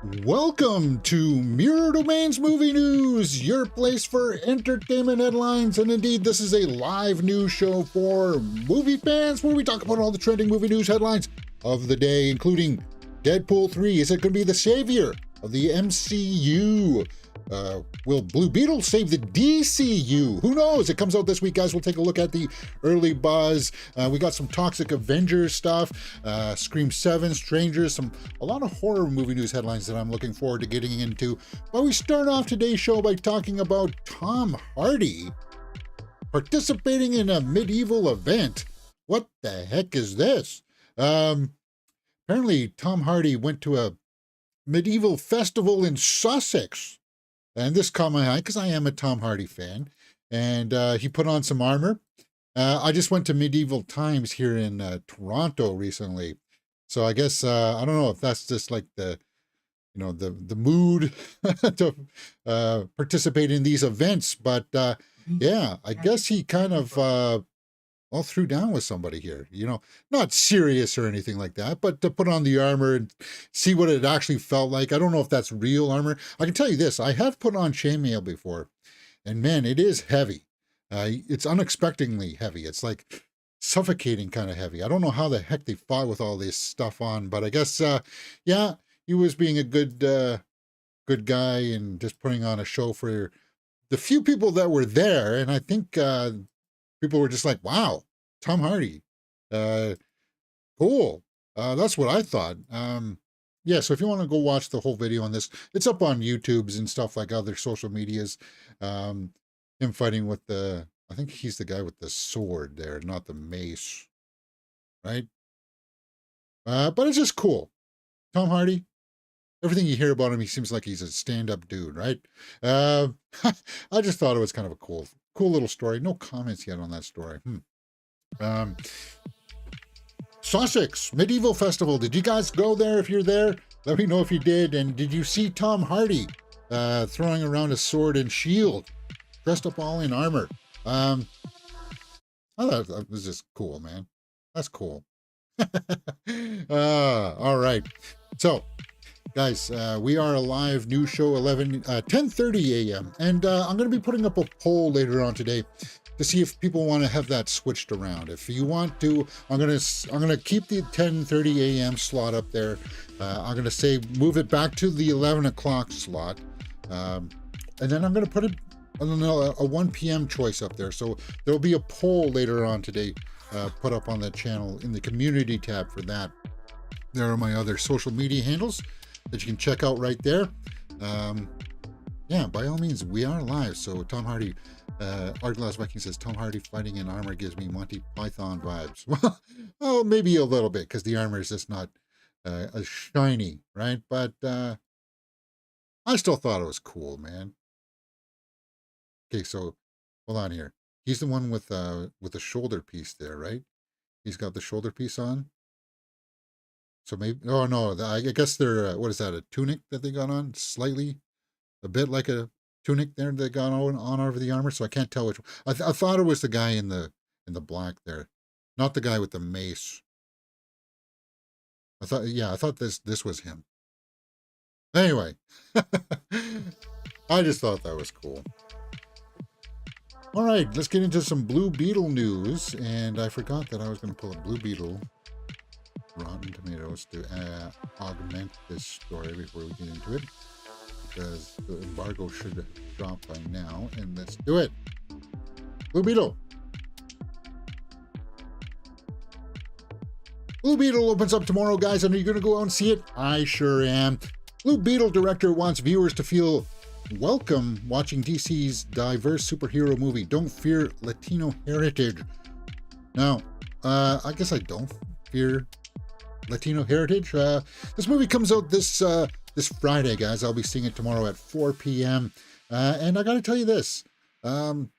Welcome to Mirror Domains Movie News, your place for entertainment headlines. And indeed, this is a live news show for movie fans where we talk about all the trending movie news headlines of the day, including Deadpool 3. Is it going to be the savior of the MCU? Will Blue Beetle save the DCU? Who knows? It comes out this week, guys. We'll take a look at the early buzz. We got some toxic Avenger stuff, Scream 7, Strangers, a lot of horror movie news headlines that I'm looking forward to getting into. But we start off today's show by talking about Tom Hardy participating in a medieval event. What the heck is this? Apparently, Tom Hardy went to a medieval festival in Sussex. And this caught my eye because I am a Tom Hardy fan. And he put on some armor. I just went to Medieval Times here in Toronto recently. So I guess, I don't know if that's just like the mood to participate in these events. But yeah, I guess he kind of threw down with somebody here, not serious or anything like that, but to put on the armor and see what it actually felt like. I don't know if that's real armor. I can tell you this, I have put on chainmail before, and man, it is heavy. It's unexpectedly heavy. It's like suffocating kind of heavy. I don't know how the heck they fought with all this stuff on, but I guess, yeah, he was being a good guy and just putting on a show for the few people that were there. And I think, people were just like, wow, Tom Hardy. Cool. That's what I thought. Yeah, so if you want to go watch the whole video on this, it's up on YouTube's and stuff like other social medias. Him fighting with I think he's the guy with the sword there, not the mace. Right? But it's just cool. Tom Hardy, everything you hear about him, he seems like he's a stand-up dude, right? I just thought it was kind of a cool little story. No comments yet on that story. Sussex Medieval Festival. Did you guys go there? If you're there, let me know if you did. And did you see Tom Hardy throwing around a sword and shield, dressed up all in armor? I thought that was just cool, man. That's cool. All right. So, guys, we are a live news show, 10:30 a.m. And I'm going to be putting up a poll later on today to see if people want to have that switched around. If you want to, I'm going to keep the 10:30 a.m. slot up there. I'm going to say move it back to the 11 o'clock slot. And then I'm going to put it, I don't know, a 1 p.m. choice up there. So there'll be a poll later on today put up on the channel in the community tab for that. There are my other social media handles that you can check out right there. Yeah, by all means, we are live. So Tom Hardy, Arglass Viking says, Tom Hardy fighting in armor gives me Monty Python vibes. Well, maybe a little bit, because the armor is just not as shiny, right? But I still thought it was cool, man. Okay, so hold on here. He's the one with the shoulder piece there, right? He's got the shoulder piece on. So maybe, oh no, I guess they're, what is that, a tunic that they got on? Slightly, a bit like a tunic there they got on over the armor. So I can't tell which one. I thought it was the guy in the black there, not the guy with the mace. I thought this was him. Anyway, I just thought that was cool. All right, let's get into some Blue Beetle news. And I forgot that I was going to pull a Blue Beetle Rotten Tomatoes to augment this story before we get into it, because the embargo should have dropped by now. And let's do it. Blue Beetle. Blue Beetle opens up tomorrow, guys. And are you going to go out and see it? I sure am. Blue Beetle director wants viewers to feel welcome watching DC's diverse superhero movie. Don't fear Latino heritage. Now, I guess I don't fear Latino heritage. This movie comes out this Friday, guys. I'll be seeing it tomorrow at 4 p.m. And I gotta tell you this, I'm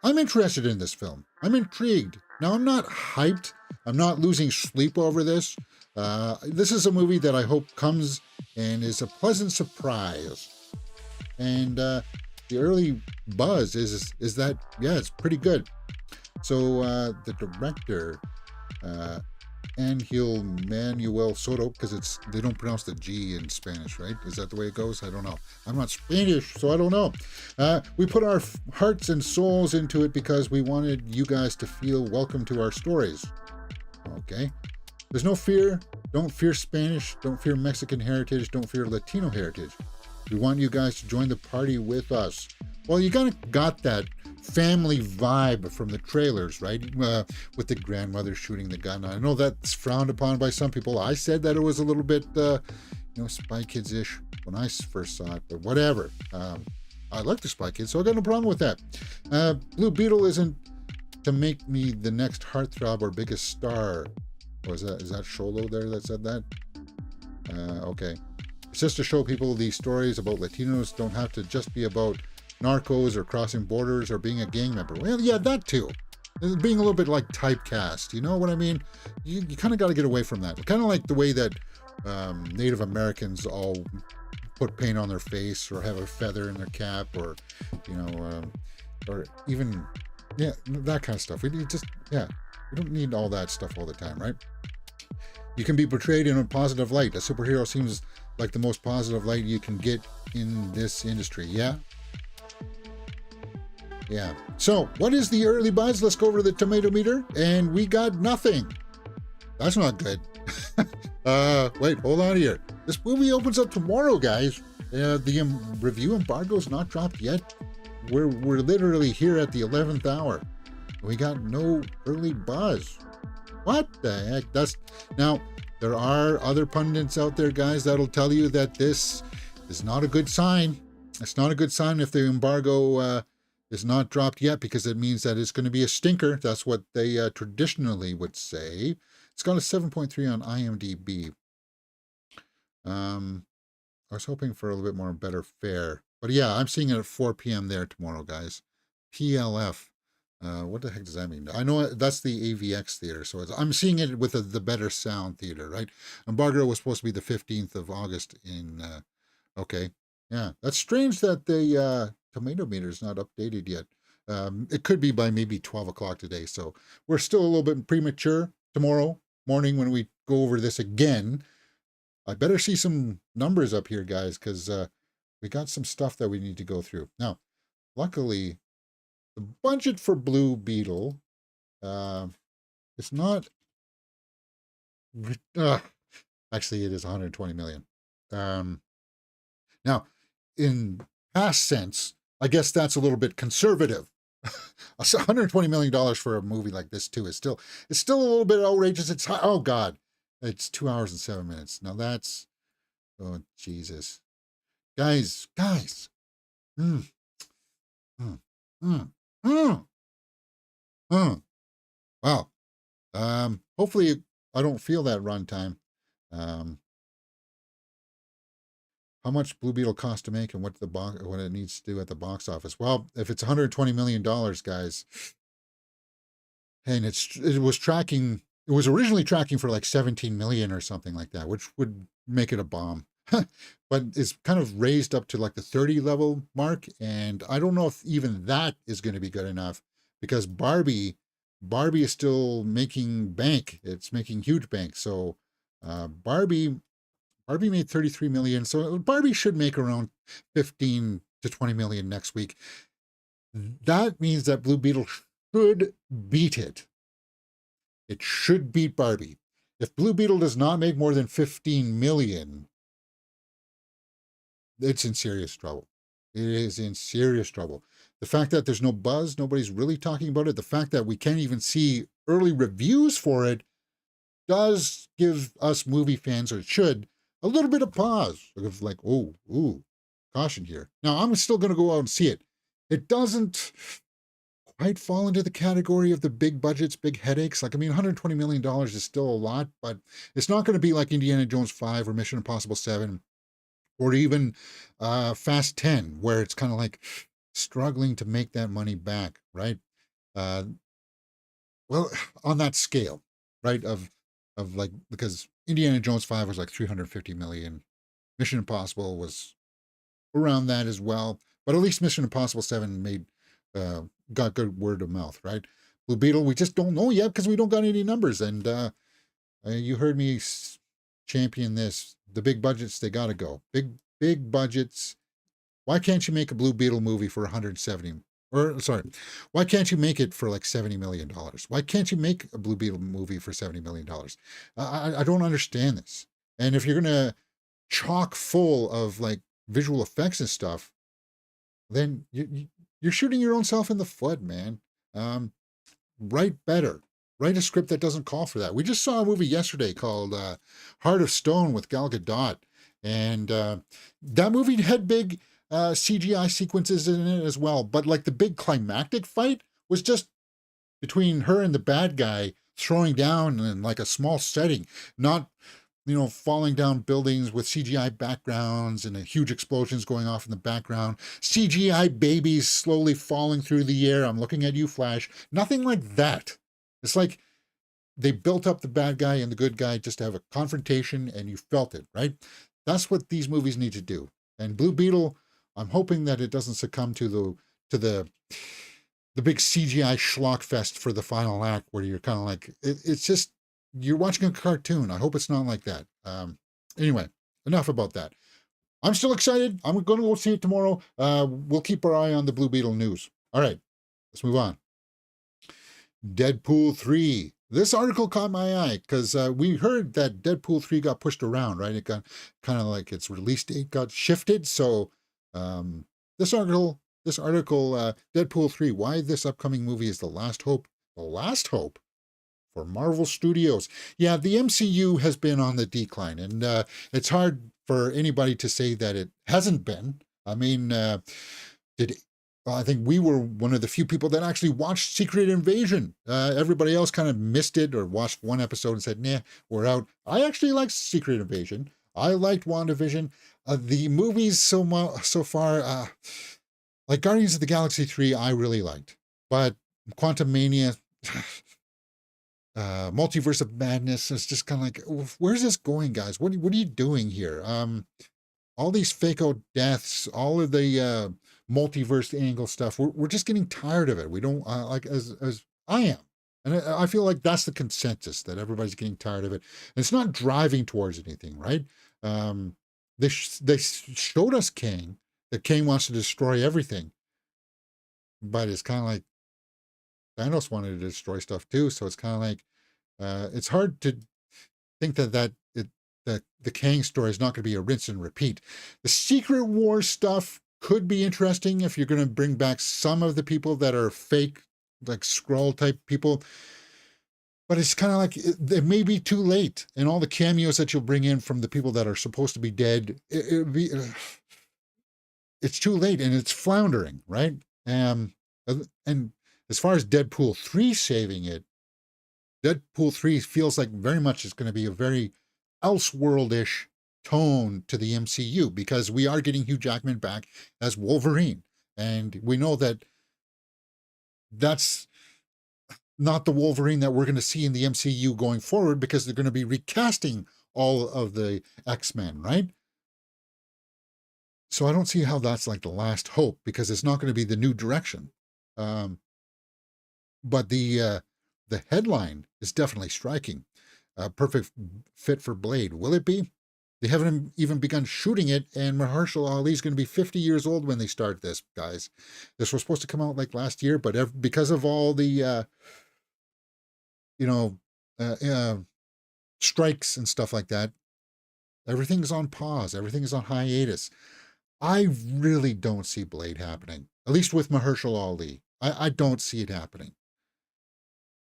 interested in this film. I'm intrigued. Now, I'm not hyped. I'm not losing sleep over this. This is a movie that I hope comes and is a pleasant surprise. And the early buzz is that, yeah, it's pretty good. So the director Angel Manuel Soto, because they don't pronounce the G in Spanish, right? Is that the way it goes? I don't know. I'm not Spanish, so I don't know. We put our hearts and souls into it because we wanted you guys to feel welcome to our stories. Okay? There's no fear. Don't fear Spanish. Don't fear Mexican heritage. Don't fear Latino heritage. We want you guys to join the party with us. Well, you kind of got that family vibe from the trailers, right? With the grandmother shooting the gun. I know that's frowned upon by some people. I said that it was a little bit, Spy Kids-ish when I first saw it, but whatever. I like the Spy Kids, so I got no problem with that. Blue Beetle isn't to make me the next heartthrob or biggest star. Is that Sholo there that said that? Okay. It's just to show people these stories about Latinos don't have to just be about narcos or crossing borders or being a gang member. Well, yeah, that too. Being a little bit like typecast, you know what I mean? You kind of got to get away from that. Kind of like the way that Native Americans all put paint on their face or have a feather in their cap or even, that kind of stuff. We don't need all that stuff all the time, right? You can be portrayed in a positive light. A superhero seems like the most positive light you can get in this industry. Yeah. So, what is the early buzz? Let's go over the tomato meter, and we got nothing. That's not good. Wait, hold on here. This movie opens up tomorrow, guys. The review embargo is not dropped yet. We're literally here at the 11th hour. We got no early buzz. What the heck? Now, there are other pundits out there, guys, that'll tell you that this is not a good sign. It's not a good sign if the embargo is not dropped yet, because it means that it's going to be a stinker. That's what they traditionally would say. It's got a 7.3 on IMDb. I was hoping for a little bit more better fare. But yeah, I'm seeing it at 4 p.m. there tomorrow, guys. PLF. What the heck does that mean? I know that's the AVX theater, so I'm seeing it with the better sound theater, right? Embargo was supposed to be the 15th of August in, okay. Yeah, that's strange that the tomato meter is not updated yet. It could be by maybe 12 o'clock today, so we're still a little bit premature. Tomorrow morning when we go over this again, I better see some numbers up here, guys, because we got some stuff that we need to go through. Now, luckily, the budget for Blue Beetle, it's not, actually it is 120 million. Now, in past sense, I guess that's a little bit conservative. $120 million for a movie like this too is still a little bit outrageous. It's, oh God, it's 2 hours and 7 minutes. Now that's, oh Jesus, guys. Wow. Hopefully I don't feel that runtime. How much Blue Beetle costs to make and what it needs to do at the box office? Well, if it's $120 million, guys, and it was originally tracking for like 17 million or something like that, which would make it a bomb. But it's kind of raised up to like the 30 level mark, and I don't know if even that is going to be good enough, because Barbie is still making bank. It's making huge bank. So Barbie made 33 million, so Barbie should make around 15 to 20 million next week. That means that Blue Beetle should beat it. It should beat Barbie. If Blue Beetle does not make more than 15 million, it's in serious trouble. It is in serious trouble. The fact that there's no buzz, nobody's really talking about it, the fact that we can't even see early reviews for it does give us movie fans, or it should, a little bit of pause. Of like, ooh, caution here. Now, I'm still going to go out and see it. It doesn't quite fall into the category of the big budgets, big headaches. Like, I mean, $120 million is still a lot, but it's not going to be like Indiana Jones 5 or Mission Impossible 7 or even Fast 10, where it's kind of like struggling to make that money back, right? Well, on that scale, right, of like, because Indiana Jones 5 was like 350 million. Mission Impossible was around that as well. But at least Mission Impossible 7 got good word of mouth, right? Blue Beetle, we just don't know yet because we don't got any numbers. And You heard me champion this. The big budgets, they got to go. Big budgets. Why can't you make a Blue Beetle movie for 170? Or sorry, why can't you make it for like $70 million? Why can't you make a Blue Beetle movie for $70 million? I don't understand this. And if you're gonna chock full of like visual effects and stuff, then you're shooting your own self in the foot, man. Um, write better. Write a script that doesn't call for that. We just saw a movie yesterday called Heart of Stone with Gal Gadot, and that movie had big CGI sequences in it as well. But like the big climactic fight was just between her and the bad guy throwing down in like a small setting, not falling down buildings with CGI backgrounds and huge explosions going off in the background, CGI babies slowly falling through the air. I'm looking at you, Flash. Nothing like that. It's like they built up the bad guy and the good guy just to have a confrontation and you felt it, right? That's what these movies need to do. And Blue Beetle, I'm hoping that it doesn't succumb to the big CGI schlock fest for the final act where you're kind of like, it's just, you're watching a cartoon. I hope it's not like that. Anyway, enough about that. I'm still excited. I'm going to go see it tomorrow. We'll keep our eye on the Blue Beetle news. All right, let's move on. Deadpool 3. This article caught my eye because we heard that Deadpool 3 got pushed around, right? It got kind of like its release date got shifted. So this article, Deadpool 3, why this upcoming movie is the last hope for Marvel Studios. Yeah, the MCU has been on the decline, and it's hard for anybody to say that it hasn't been. I mean, I think we were one of the few people that actually watched Secret Invasion. Everybody else kind of missed it or watched one episode and said, nah, we're out. I actually liked Secret Invasion. I liked WandaVision. The movies so far, like Guardians of the Galaxy 3, I really liked. But Quantum Mania... Multiverse of Madness is just kind of like, where's this going, guys? What are you doing here? All these fake out deaths, all of the multiverse angle stuff. We're just getting tired of it. We don't like as I am, and I feel like that's the consensus that everybody's getting tired of it. And it's not driving towards anything, right? They showed us Kang, that Kang wants to destroy everything, but it's kind of like Thanos wanted to destroy stuff too, so it's kind of like it's hard to think that the Kang story is not going to be a rinse and repeat. The Secret Wars stuff could be interesting if you're going to bring back some of the people that are fake, like Skrull type people. But it's kind of like it may be too late, and all the cameos that you'll bring in from the people that are supposed to be dead, it's too late and it's floundering, right? And as far as Deadpool 3 saving it, Deadpool 3 feels like very much it's going to be a very Elseworld-ish tone to the MCU because we are getting Hugh Jackman back as Wolverine. And we know that that's not the Wolverine that we're going to see in the MCU going forward because they're going to be recasting all of the X-Men, right? So I don't see how that's like the last hope because it's not going to be the new direction. But the headline is definitely striking. Perfect fit for Blade. Will it be? They haven't even begun shooting it, and Mahershala Ali is going to be 50 years old when they start this, guys. This was supposed to come out like last year, but because of all the, strikes and stuff like that, everything's on pause. Everything's on hiatus. I really don't see Blade happening, at least with Mahershala Ali. I don't see it happening.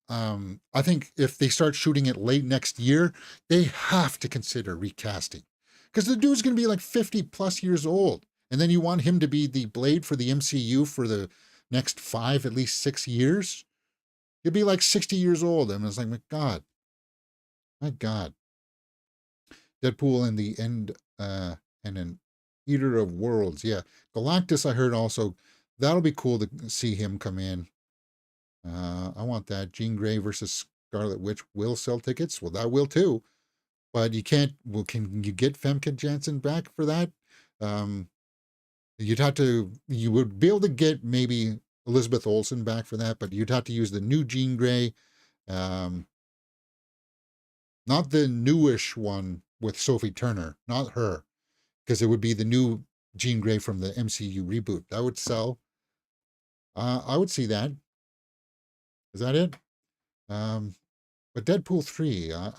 I think if they start shooting it late next year, they have to consider recasting because the dude's going to be like 50 plus years old. And then you want him to be the Blade for the MCU for the next 5, at least 6 years. He'll be like 60 years old. And it's like, my God. Deadpool and the End, and an Eater of Worlds. Yeah. Galactus, I heard also, that'll be cool to see him come in. I want that. Jean Grey versus Scarlet Witch will sell tickets. Well, that will too. But you can't. Well, can you get Femke Janssen back for that? You'd have to. You would be able to get maybe Elizabeth Olsen back for that, but you'd have to use the new Jean Grey. Not the newish one with Sophie Turner, not her, because it would be the new Jean Grey from the MCU reboot. That would sell. I would see that. Is that it? Um, but Deadpool 3, yeah,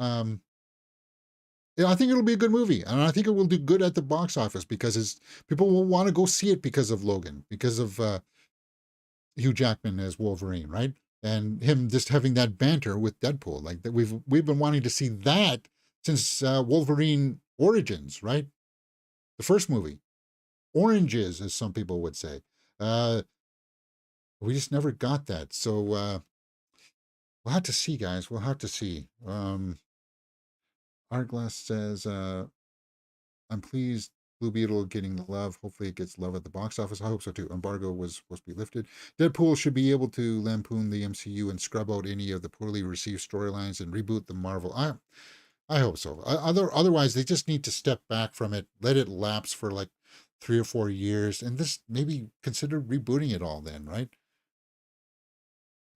I think it'll be a good movie, and I think it will do good at the box office because people will want to go see it because of Logan, because of Hugh Jackman as Wolverine, right? And him just having that banter with Deadpool, like that we've been wanting to see that since Wolverine Origins, right? The first movie, Oranges, as some people would say. Uh, we just never got that, so we'll have to see, guys. We'll have to see. Artglass says, I'm pleased Blue Beetle getting the love. Hopefully it gets love at the box office. I hope so too. Embargo was supposed to be lifted. Deadpool should be able to lampoon the MCU and scrub out any of the poorly received storylines and reboot the Marvel. I hope so. Otherwise, they just need to step back from it, let it lapse for like 3 or 4 years, and this maybe consider rebooting it all then, right?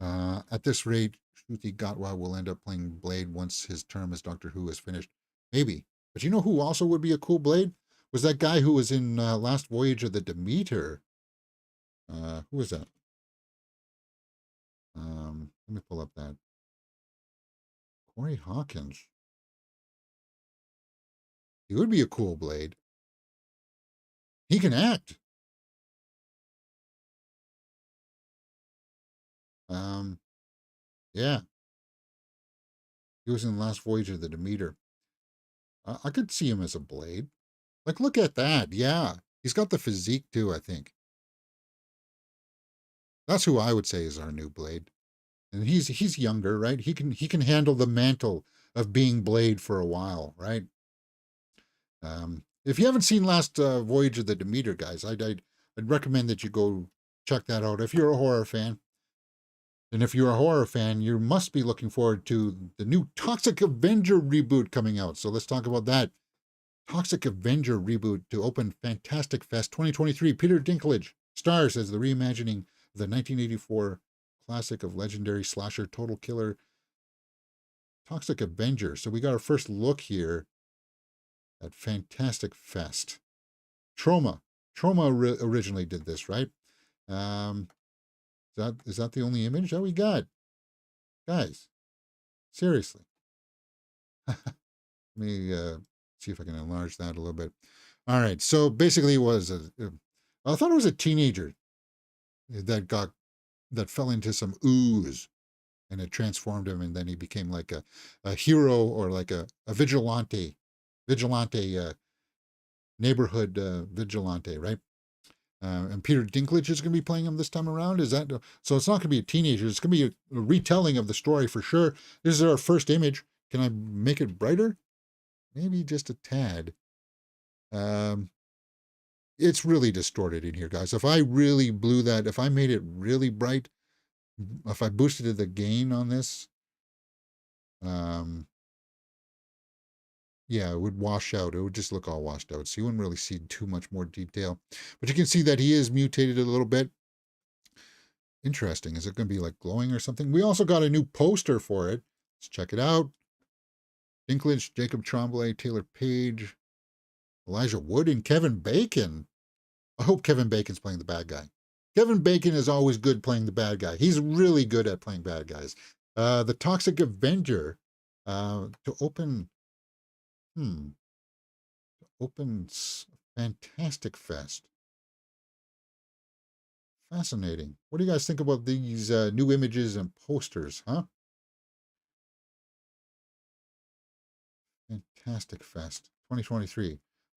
At this rate, Shruti Gatwa will end up playing Blade once his term as Doctor Who is finished. Maybe. But you know who also would be a cool Blade? Was that guy who was in Last Voyage of the Demeter. Who was that? Let me pull up that. Corey Hawkins. He would be a cool Blade. He can act. Um, yeah. He was in Last Voyage of the Demeter. I could see him as a Blade. Like, look at that. Yeah. He's got the physique too, I think. That's who I would say is our new Blade. And he's younger, right? He can handle the mantle of being Blade for a while, right? If you haven't seen Last Voyage of the Demeter, guys, I'd recommend that you go check that out if you're a horror fan. And if you're a horror fan, you must be looking forward to the new Toxic Avenger reboot coming out. So let's talk about that. Toxic Avenger reboot to open Fantastic Fest 2023. Peter Dinklage stars as the reimagining of the 1984 classic of legendary slasher Total Killer Toxic Avenger. So we got our first look here at Fantastic Fest. Trauma originally did this, right? Um, is that the only image that we got, guys? Seriously, let me see if I can enlarge that a little bit. All right, so basically, I thought it was a teenager that fell into some ooze, and it transformed him, and then he became like a hero or like a vigilante neighborhood vigilante, right? And Peter Dinklage is going to be playing him this time around. Is that so? It's not going to be a teenager. It's going to be a retelling of the story for sure. This is our first image. Can I make it brighter? Maybe just a tad. It's really distorted in here, guys. If I really blew that, if I made it really bright, if I boosted the gain on this, um, yeah, it would wash out. It would just look all washed out. So you wouldn't really see too much more detail. But you can see that he is mutated a little bit. Interesting. Is it going to be like glowing or something? We also got a new poster for it. Let's check it out. Dinklage, Jacob Tremblay, Taylor Page, Elijah Wood, and Kevin Bacon. I hope Kevin Bacon's playing the bad guy. Kevin Bacon is always good playing the bad guy. He's really good at playing bad guys. The Toxic Avenger to open Fantastic Fest. Fascinating. What do you guys think about these new images and posters, huh? Fantastic Fest 2023.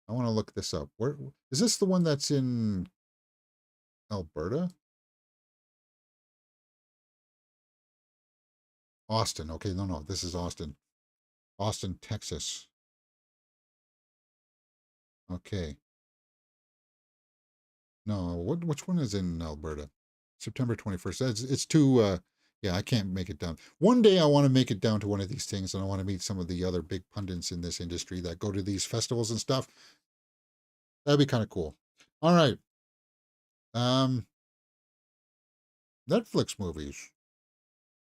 I want to look this up. Where is this the one that's in Alberta? Austin. Okay, no, this is Austin. Austin, Texas. Okay. No, which one is in Alberta? September 21st. It's too yeah, I can't make it down. One day I want to make it down to one of these things, and I want to meet some of the other big pundits in this industry that go to these festivals and stuff. That'd be kind of cool. All right. Um Netflix movies.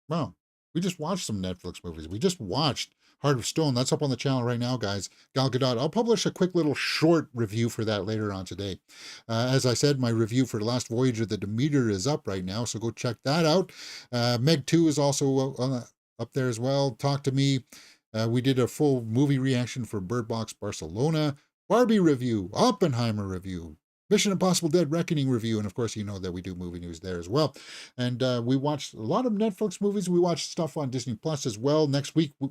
Wow. We just watched some Netflix movies. We just watched Heart of Stone. That's up on the channel right now, guys. Gal Gadot. I'll publish a quick little short review for that later on today. As I said, my review for The Last Voyage of the Demeter is up right now, so go check that out. Meg 2 is also up there as well. Talk to Me. We did a full movie reaction for Bird Box Barcelona. Barbie review. Oppenheimer review. Mission Impossible Dead Reckoning review, and of course you know that we do movie news there as well. And we watched a lot of Netflix movies. We watched stuff on Disney Plus as well.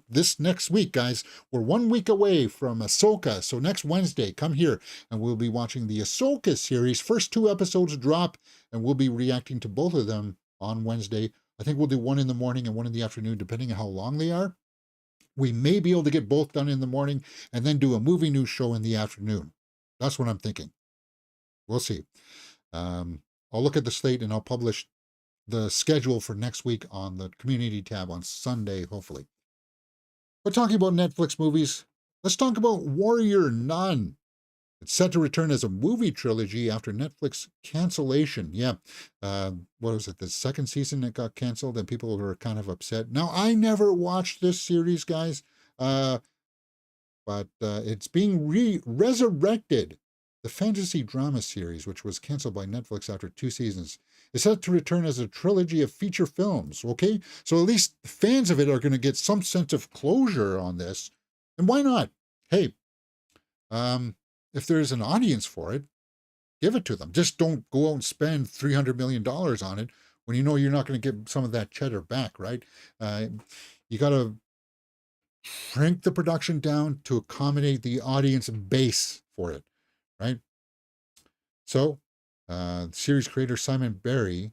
This next week, guys, we're 1 week away from Ahsoka. So next Wednesday, come here and we'll be watching the Ahsoka series. First 2 episodes drop, and we'll be reacting to both of them on Wednesday. I think we'll do one in the morning and one in the afternoon, depending on how long they are. We may be able to get both done in the morning and then do a movie news show in the afternoon. That's what I'm thinking. We'll see. I'll look at the slate and I'll publish the schedule for next week on the community tab on Sunday, hopefully. But talking about Netflix movies, let's talk about Warrior Nun. It's set to return as a movie trilogy after Netflix cancellation. Yeah, what was it? The second season that got canceled and people were kind of upset. Now, I never watched this series, guys, but it's being resurrected. The fantasy drama series, which was canceled by Netflix after 2 seasons, is set to return as a trilogy of feature films, okay? So at least fans of it are going to get some sense of closure on this. And why not? Hey, if there's an audience for it, give it to them. Just don't go out and spend $300 million on it when you know you're not going to get some of that cheddar back, right? You got to shrink the production down to accommodate the audience base for it. Right? So, series creator Simon Barry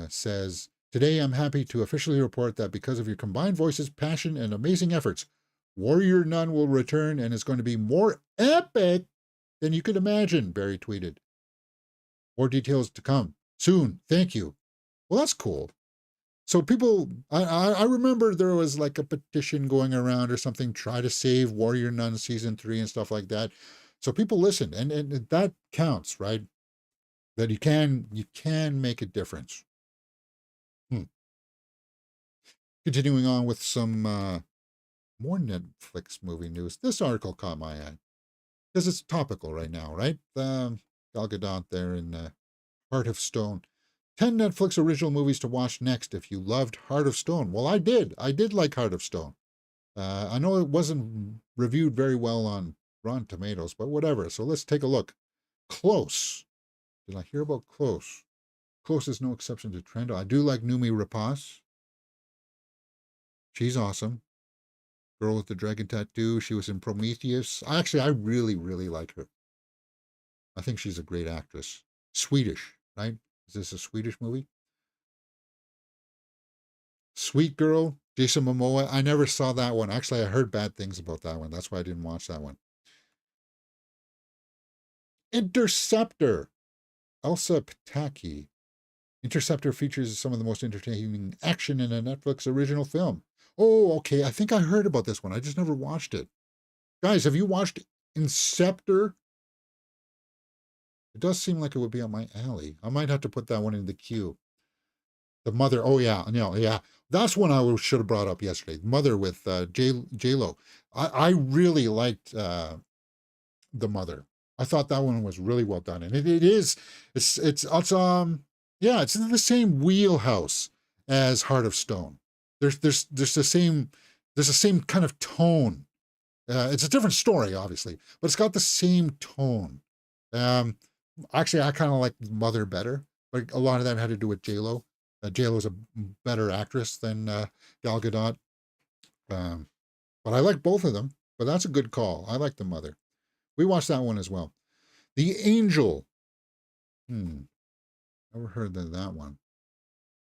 says, "Today I'm happy to officially report that because of your combined voices, passion, and amazing efforts, Warrior Nun will return and is going to be more epic than you could imagine," Barry tweeted. "More details to come soon. Thank you." Well, that's cool. So people, I remember there was like a petition going around or something, try to save Warrior Nun season 3 and stuff like that. So people listened, and that counts, right? That you can make a difference. Continuing on with some more Netflix movie news. This article caught my eye because it's topical right now, right? Gal Gadot there in Heart of Stone. 10 Netflix original movies to watch next if you loved Heart of Stone. Well, I did. I did like Heart of Stone. I know it wasn't reviewed very well on Rotten Tomatoes, but whatever. So let's take a look. Close. Did I hear about Close? Close is no exception to trend. I do like Noomi Rapace. She's awesome. Girl with the dragon tattoo. She was in Prometheus. I really, really like her. I think she's a great actress. Swedish, right? Is this a Swedish movie? Sweet Girl, Jason Momoa. I never saw that one. Actually, I heard bad things about that one. That's why I didn't watch that one. Interceptor, Elsa Pataki. Interceptor features some of the most entertaining action in a Netflix original film. Oh, okay. I think I heard about this one. I just never watched it. Guys, have you watched Inceptor? It does seem like it would be up my alley. I might have to put that one in the queue. The Mother. Oh, yeah. No, yeah. That's one I should have brought up yesterday. Mother with J-Lo. I really liked The Mother. I thought that one was really well done. And it's in the same wheelhouse as Heart of Stone. There's the same kind of tone. It's a different story, obviously, but it's got the same tone. Actually, I kind of like Mother better, but a lot of that had to do with J-Lo. J-Lo's a better actress than Gal Gadot. But I like both of them, but that's a good call. I like The Mother. We watched that one as well. The Angel. Never heard of that one.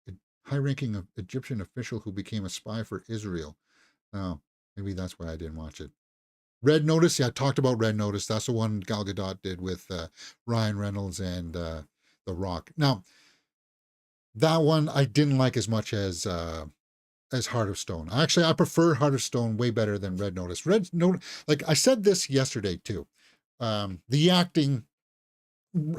A high-ranking Egyptian official who became a spy for Israel. Oh, maybe that's why I didn't watch it. Red Notice. Yeah, I talked about Red Notice. That's the one Gal Gadot did with Ryan Reynolds and The Rock. Now, that one I didn't like as much as Heart of Stone. Actually, I prefer Heart of Stone way better than Red Notice. Red Notice, like I said this yesterday too. The acting,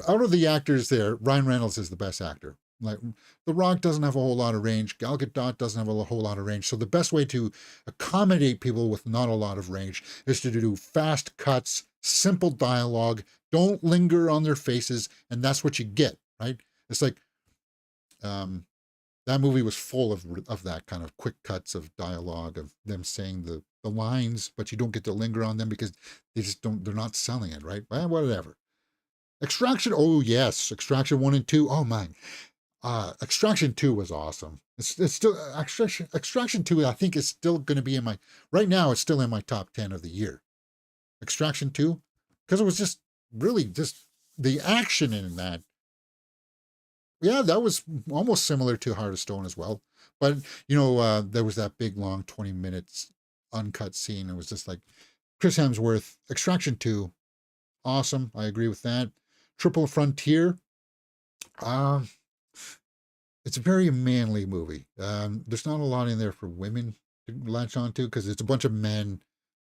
out of the actors there, Ryan Reynolds is the best actor. Like The Rock doesn't have a whole lot of range. Gal Gadot doesn't have a whole lot of range. So the best way to accommodate people with not a lot of range is to do fast cuts, simple dialogue, don't linger on their faces, and that's what you get, right? It's like um, that movie was full of that kind of quick cuts of dialogue of them saying the lines, but you don't get to linger on them because they just don't. They're not selling it, right? Well, whatever. Extraction. Oh yes, Extraction 1 and 2. Oh my. Extraction 2 was awesome. It's still Extraction 2 I think is still going to be in my right now it's still in my top 10 of the year. Extraction 2 because it was just really just the action in that. Yeah, that was almost similar to Heart of Stone as well. But there was that big long 20 minutes uncut scene. It was just like Chris Hemsworth. Extraction 2 awesome. I agree with that. Triple Frontier. Um it's a very manly movie. There's not a lot in there for women to latch onto because it's a bunch of men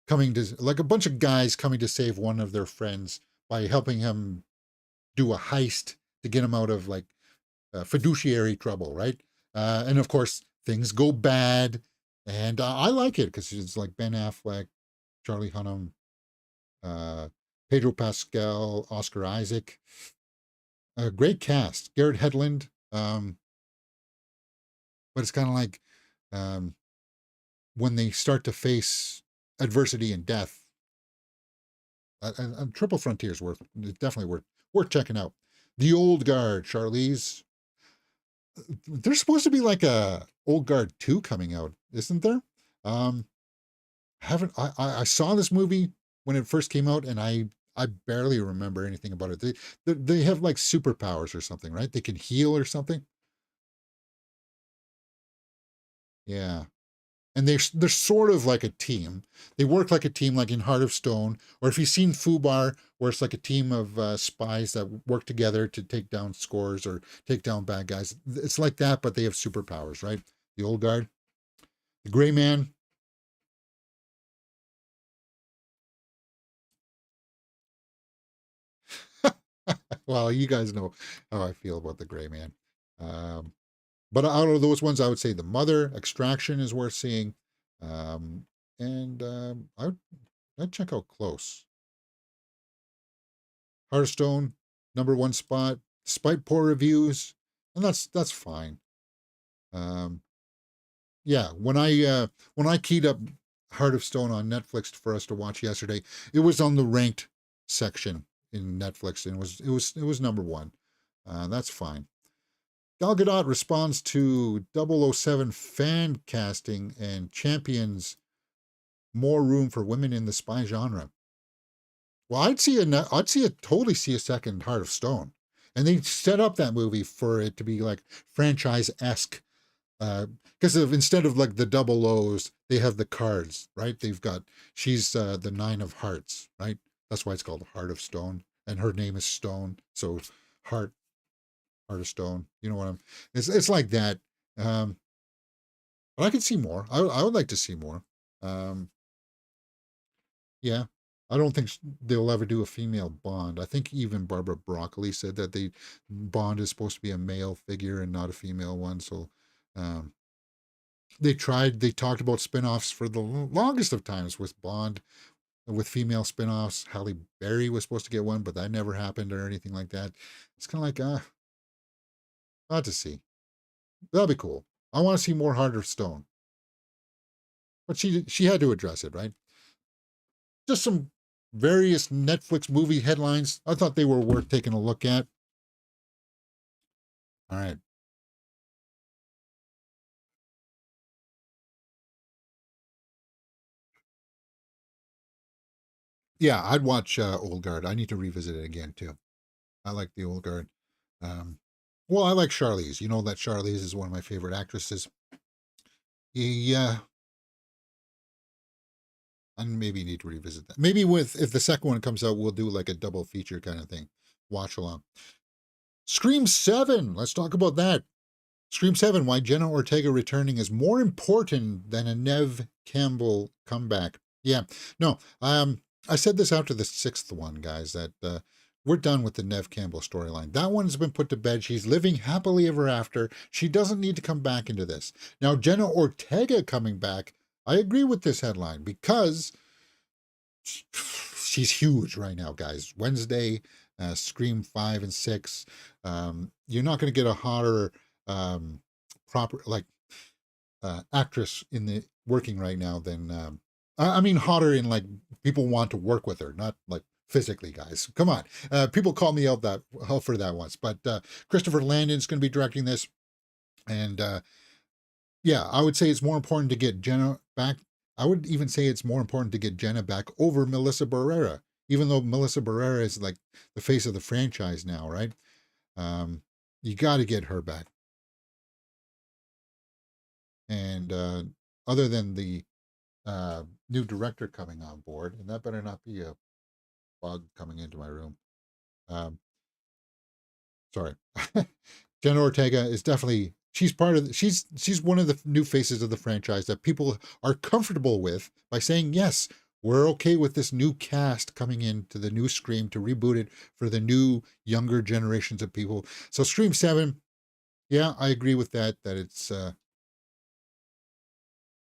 coming to, like a bunch of guys coming to save one of their friends by helping him do a heist to get him out of like fiduciary trouble, right? And of course, things go bad. And I like it because it's like Ben Affleck, Charlie Hunnam, uh, Pedro Pascal, Oscar Isaac. A great cast. Garrett Hedlund. But it's kind of like um, when they start to face adversity and death. Triple Frontiers definitely worth checking out. The Old Guard, Charlize. There's supposed to be like a Old Guard 2 coming out, isn't there? Um, haven't I saw this movie when it first came out, and I barely remember anything about it. They have like superpowers or something, right? They can heal or something. Yeah. And they're sort of like a team. They work like a team, like in Heart of Stone, or if you've seen Fubar, where it's like a team of spies that work together to take down scores or take down bad guys. It's like that, but they have superpowers, right? The Old Guard, the Gray Man. Well, you guys know how I feel about the Gray Man. Um, but out of those ones, I would say the Mother, Extraction is worth seeing, um, and I'd check out Close. Hearthstone, number one spot, despite poor reviews, and that's fine. Um, yeah, when I keyed up Heart of Stone on Netflix for us to watch yesterday, it was on the ranked section in Netflix, and it was number one. That's fine. Gal Gadot responds to 007 fan casting and champions more room for women in the spy genre. Well, I'd totally see a second Heart of Stone, and they set up that movie for it to be like franchise esque, because of instead of like the double O's, they have the cards, right? They've got she's the Nine of Hearts, right? That's why it's called Heart of Stone, and her name is Stone, so Heart Heart of Stone. You know what I'm? It's like that. Um, but I could see more. I would like to see more. Um, Yeah. I don't think they'll ever do a female Bond. I think even Barbara Broccoli said that Bond is supposed to be a male figure and not a female one. So um, they talked about spin-offs for the longest of times with Bond, with female spin-offs. Halle Berry was supposed to get one, but that never happened or anything like that. It's kind of like, not to see. That'll be cool. I want to see more Heart of Stone. But she had to address it, right? Just some various Netflix movie headlines. I thought they were worth taking a look at. All right. Yeah, I'd watch Old Guard. I need to revisit it again too. I like the Old Guard. Um, well, I like Charlize. You know that Charlize is one of my favorite actresses. Yeah, I maybe need to revisit that. Maybe with if the second one comes out, we'll do like a double feature kind of thing. Watch along. Scream 7. Let's talk about that. Scream 7, why Jenna Ortega returning is more important than a Nev Campbell comeback. Yeah, no, I said this after the sixth one, guys, that we're done with the Nev Campbell storyline. That one's been put to bed. She's living happily ever after. She doesn't need to come back into this. Now, Jenna Ortega coming back, I agree with this headline because she's huge right now, guys. Wednesday, Scream 5 and 6. You're not going to get a hotter, proper, like, actress in the working right now than, I mean, hotter in like people want to work with her, not like physically, guys. Come on. People called me out for that once, but Christopher Landon's going to be directing this. And yeah, I would say it's more important to get Jenna back. I would even say it's more important to get Jenna back over Melissa Barrera, even though Melissa Barrera is like the face of the franchise now, right? You got to get her back. And other than the new director coming on board, and that better not be a bug coming into my room. Sorry. Jenna Ortega is definitely, she's part of she's one of the new faces of the franchise that people are comfortable with by saying, yes, we're okay with this new cast coming into the new Scream to reboot it for the new younger generations of people. So Scream 7, yeah, I agree with that it's you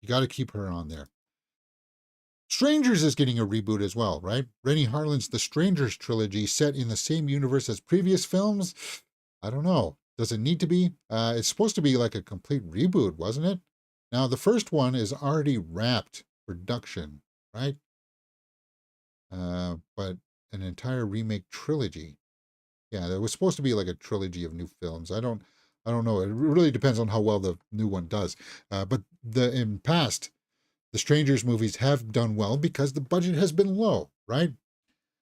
got to keep her on there. Strangers is getting a reboot as well, right? Rennie Harlin's The Strangers trilogy set in the same universe as previous films. I don't know. Does it need to be? It's supposed to be like a complete reboot, wasn't it? Now, the first one is already wrapped production, right? But an entire remake trilogy. Yeah, there was supposed to be like a trilogy of new films. I don't know. It really depends on how well the new one does. But in past, the Strangers movies have done well because the budget has been low, right?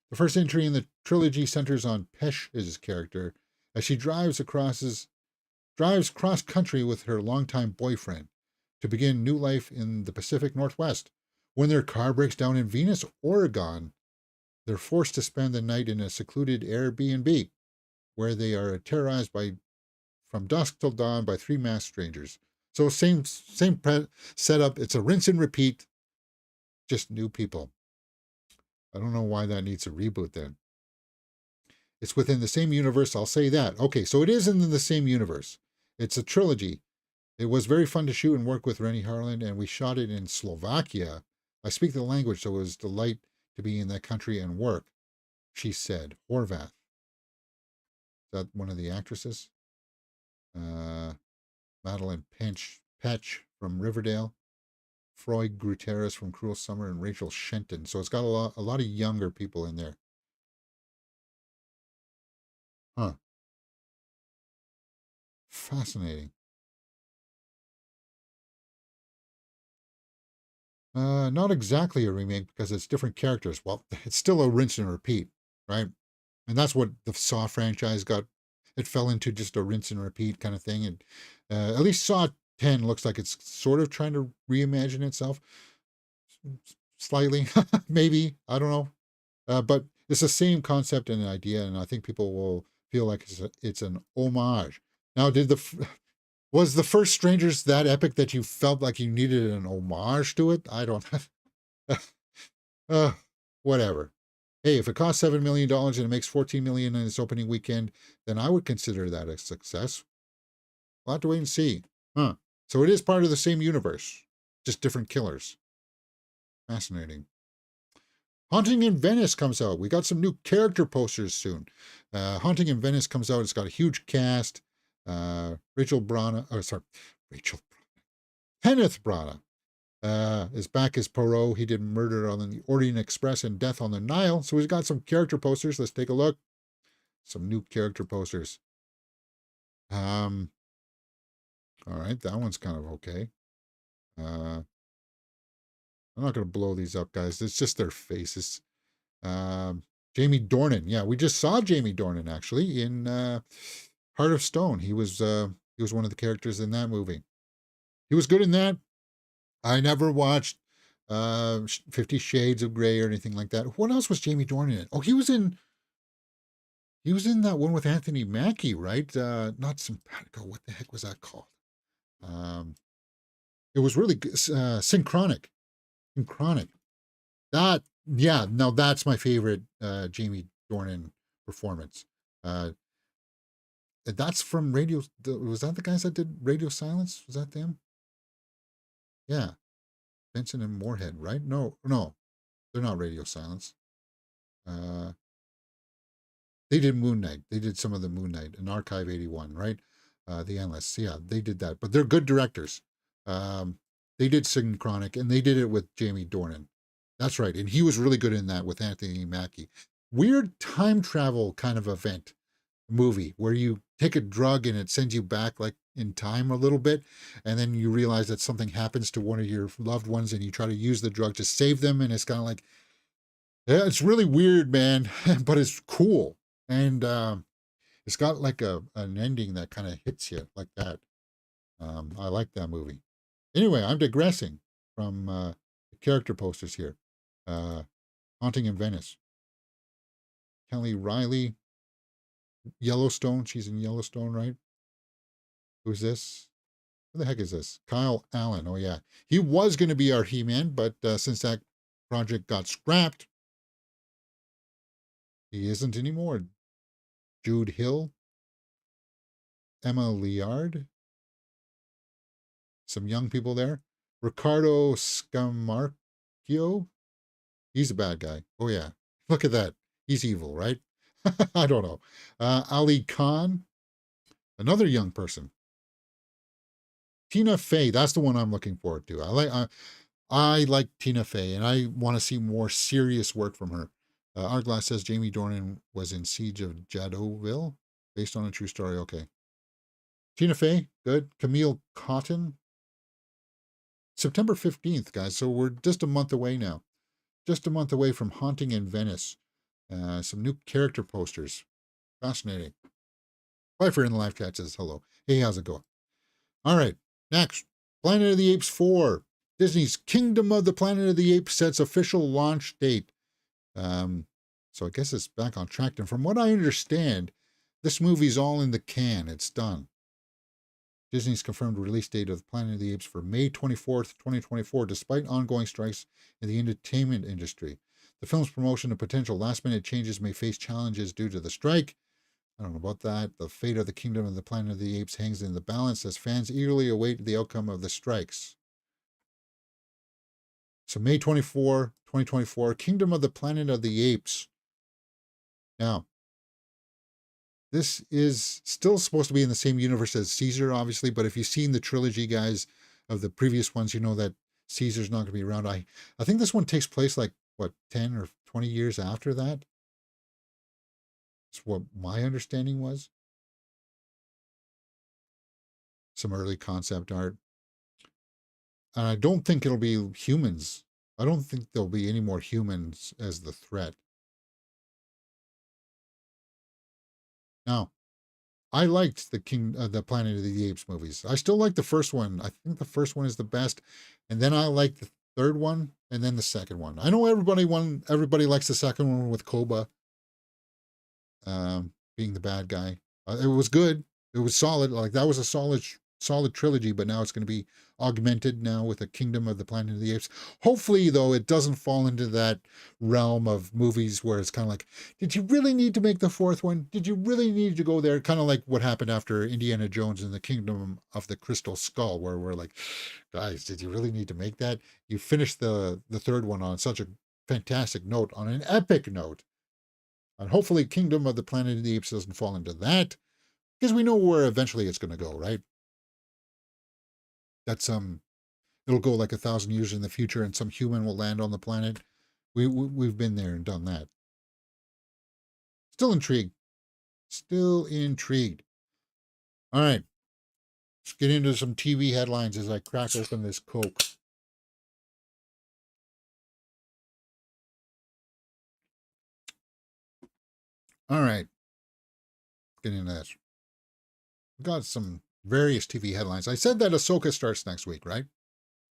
The first entry in the trilogy centers on Pesh's character as she drives cross country with her longtime boyfriend to begin new life in the Pacific Northwest. When their car breaks down in Venice, Oregon, they're forced to spend the night in a secluded Airbnb where they are terrorized from dusk till dawn by three masked strangers. So same setup. It's a rinse and repeat, just new people. I don't know why that needs a reboot then. It's within the same universe, I'll say that. Okay, so it is in the same universe. It's a trilogy. It was very fun to shoot and work with Rennie Harlin, and we shot it in Slovakia. I speak the language, so it was a delight to be in that country and work, she said. Horvath. Is that one of the actresses? Madeline Petch from Riverdale, Freud Gutierrez from Cruel Summer, and Rachel Shenton. So it's got a lot of younger people in there. Huh. Fascinating. Not exactly a remake because it's different characters. Well, it's still a rinse and repeat, right? And that's what the Saw franchise got. It fell into just a rinse and repeat kind of thing. And at least Saw 10 looks like it's sort of trying to reimagine itself slightly, maybe. I don't know. But it's the same concept and idea, and I think people will feel like it's an homage. Now, was the first Strangers that epic that you felt like you needed an homage to it? I don't. Whatever. Hey, if it costs $7 million and it makes $14 million in its opening weekend, then I would consider that a success. We'll have to wait and see. Huh. So it is part of the same universe, just different killers. Fascinating. Haunting in Venice comes out. We got some new character posters soon. Haunting in Venice comes out. It's got a huge cast. Rachel Brana, Kenneth Branagh is back as Poirot. He did Murder on the Orient Express and Death on the Nile. So he's got some character posters. Let's take a look. Some new character posters. All right, that one's kind of okay. I'm not going to blow these up, guys. It's just their faces. Jamie Dornan. Yeah, we just saw Jamie Dornan actually in Heart of Stone. He was one of the characters in that movie. He was good in that. I never watched 50 Shades of Grey or anything like that. What else was Jamie Dornan in? Oh, he was in that one with Anthony Mackie, right? Not Simpatico. What the heck was that called? It was really good. Synchronic. Synchronic. Now that's my favorite Jamie Dornan performance. Uh, that's from Radio. Was that the guys that did Radio Silence? Was that them? Yeah, Benson and Moorhead, right? No, no, they're not Radio Silence. Uh, they did Moon Knight. They did some of the Moon Knight and Archive 81, right? The Endless. Yeah, they did that. But they're good directors. They did Synchronic, and they did it with Jamie Dornan. That's right. And he was really good in that with Anthony Mackie. Weird time travel kind of event movie where you take a drug and it sends you back like in time a little bit, and then you realize that something happens to one of your loved ones and you try to use the drug to save them, and it's kind of like, yeah, it's really weird, man, but it's cool. And it's got like an ending that kind of hits you like that. I like that movie. Anyway, I'm digressing from the character posters here. Uh, Haunting in Venice. Kelly Riley, Yellowstone. She's in Yellowstone, right? Who's this? Who the heck is this? Kyle Allen. Oh, yeah. He was going to be our He-Man, but since that project got scrapped, he isn't anymore. Jude Hill. Emma Liard. Some young people there. Ricardo Scamarcio. He's a bad guy. Oh, yeah. Look at that. He's evil, right? I don't know. Ali Khan. Another young person. Tina Fey. That's the one I'm looking forward to. I like Tina Fey, and I want to see more serious work from her. Artglass says Jamie Dornan was in Siege of Jadotville, based on a true story. Okay. Tina Fey, good. Camille Cotton. September 15th, guys. So we're just a month away now. Just a month away from Haunting in Venice. Some new character posters. Fascinating. Pfeiffer in the live chat says hello. Hey, how's it going? All right. Next, Planet of the Apes 4. Disney's Kingdom of the Planet of the Apes sets official launch date. So I guess it's back on track. And from what I understand, this movie's all in the can. It's done. Disney's confirmed release date of Planet of the Apes for May 24th, 2024, despite ongoing strikes in the entertainment industry. The film's promotion and potential last-minute changes may face challenges due to the strike. I don't know about that. The fate of the Kingdom of the Planet of the Apes hangs in the balance as fans eagerly await the outcome of the strikes. So May 24, 2024, Kingdom of the Planet of the Apes. Now, this is still supposed to be in the same universe as Caesar, obviously, but if you've seen the trilogy, guys, of the previous ones, you know that Caesar's not going to be around. I think this one takes place like, what, 10 or 20 years after that? That's what my understanding was. Some early concept art. And I don't think it'll be humans. I don't think there'll be any more humans as the threat. Now, I liked the Planet of the Apes movies. I still like the first one. I think the first one is the best, and then I like the third one, and then the second one. I know everybody likes the second one with Koba being the bad guy. It was good. It was solid. Like that was a solid trilogy, but now it's going to be augmented now with a Kingdom of the Planet of the Apes. Hopefully, though, it doesn't fall into that realm of movies where it's kind of like, did you really need to make the fourth one? Did you really need to go there? Kind of like what happened after Indiana Jones and the Kingdom of the Crystal Skull, where we're like, guys, did you really need to make that? You finished the third one on such a fantastic note, on an epic note. And hopefully Kingdom of the Planet of the Apes doesn't fall into that, because we know where eventually it's going to go, right? That's it'll go like 1,000 years in the future and some human will land on the planet. We've been there and done that. Still intrigued. Still intrigued. All right. Let's get into some TV headlines as I crack open this Coke. All right. Get into this. We've got some various TV headlines. I said that Ahsoka starts next week, right?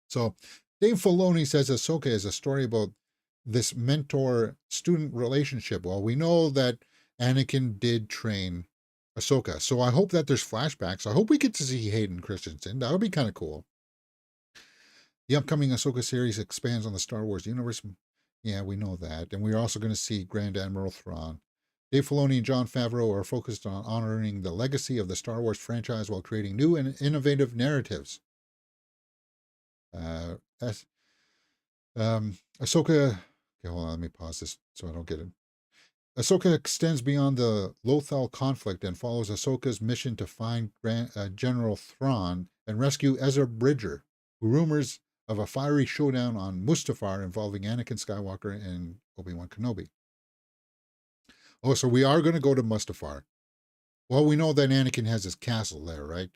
So Dave Filoni says Ahsoka is a story about this mentor-student relationship. Well, we know that Anakin did train Ahsoka, so I hope that there's flashbacks. I hope we get to see Hayden Christensen. That would be kind of cool. The upcoming Ahsoka series expands on the Star Wars universe. Yeah, we know that. And we're also going to see Grand Admiral Thrawn. Dave Filoni and Jon Favreau are focused on honoring the legacy of the Star Wars franchise while creating new and innovative narratives. As Ahsoka. Okay, hold on. Let me pause this so I don't get it. Ahsoka extends beyond the Lothal conflict and follows Ahsoka's mission to find General Thrawn and rescue Ezra Bridger, who rumors of a fiery showdown on Mustafar involving Anakin Skywalker and Obi-Wan Kenobi. Oh, so we are going to go to Mustafar. Well, we know that Anakin has his castle there, right?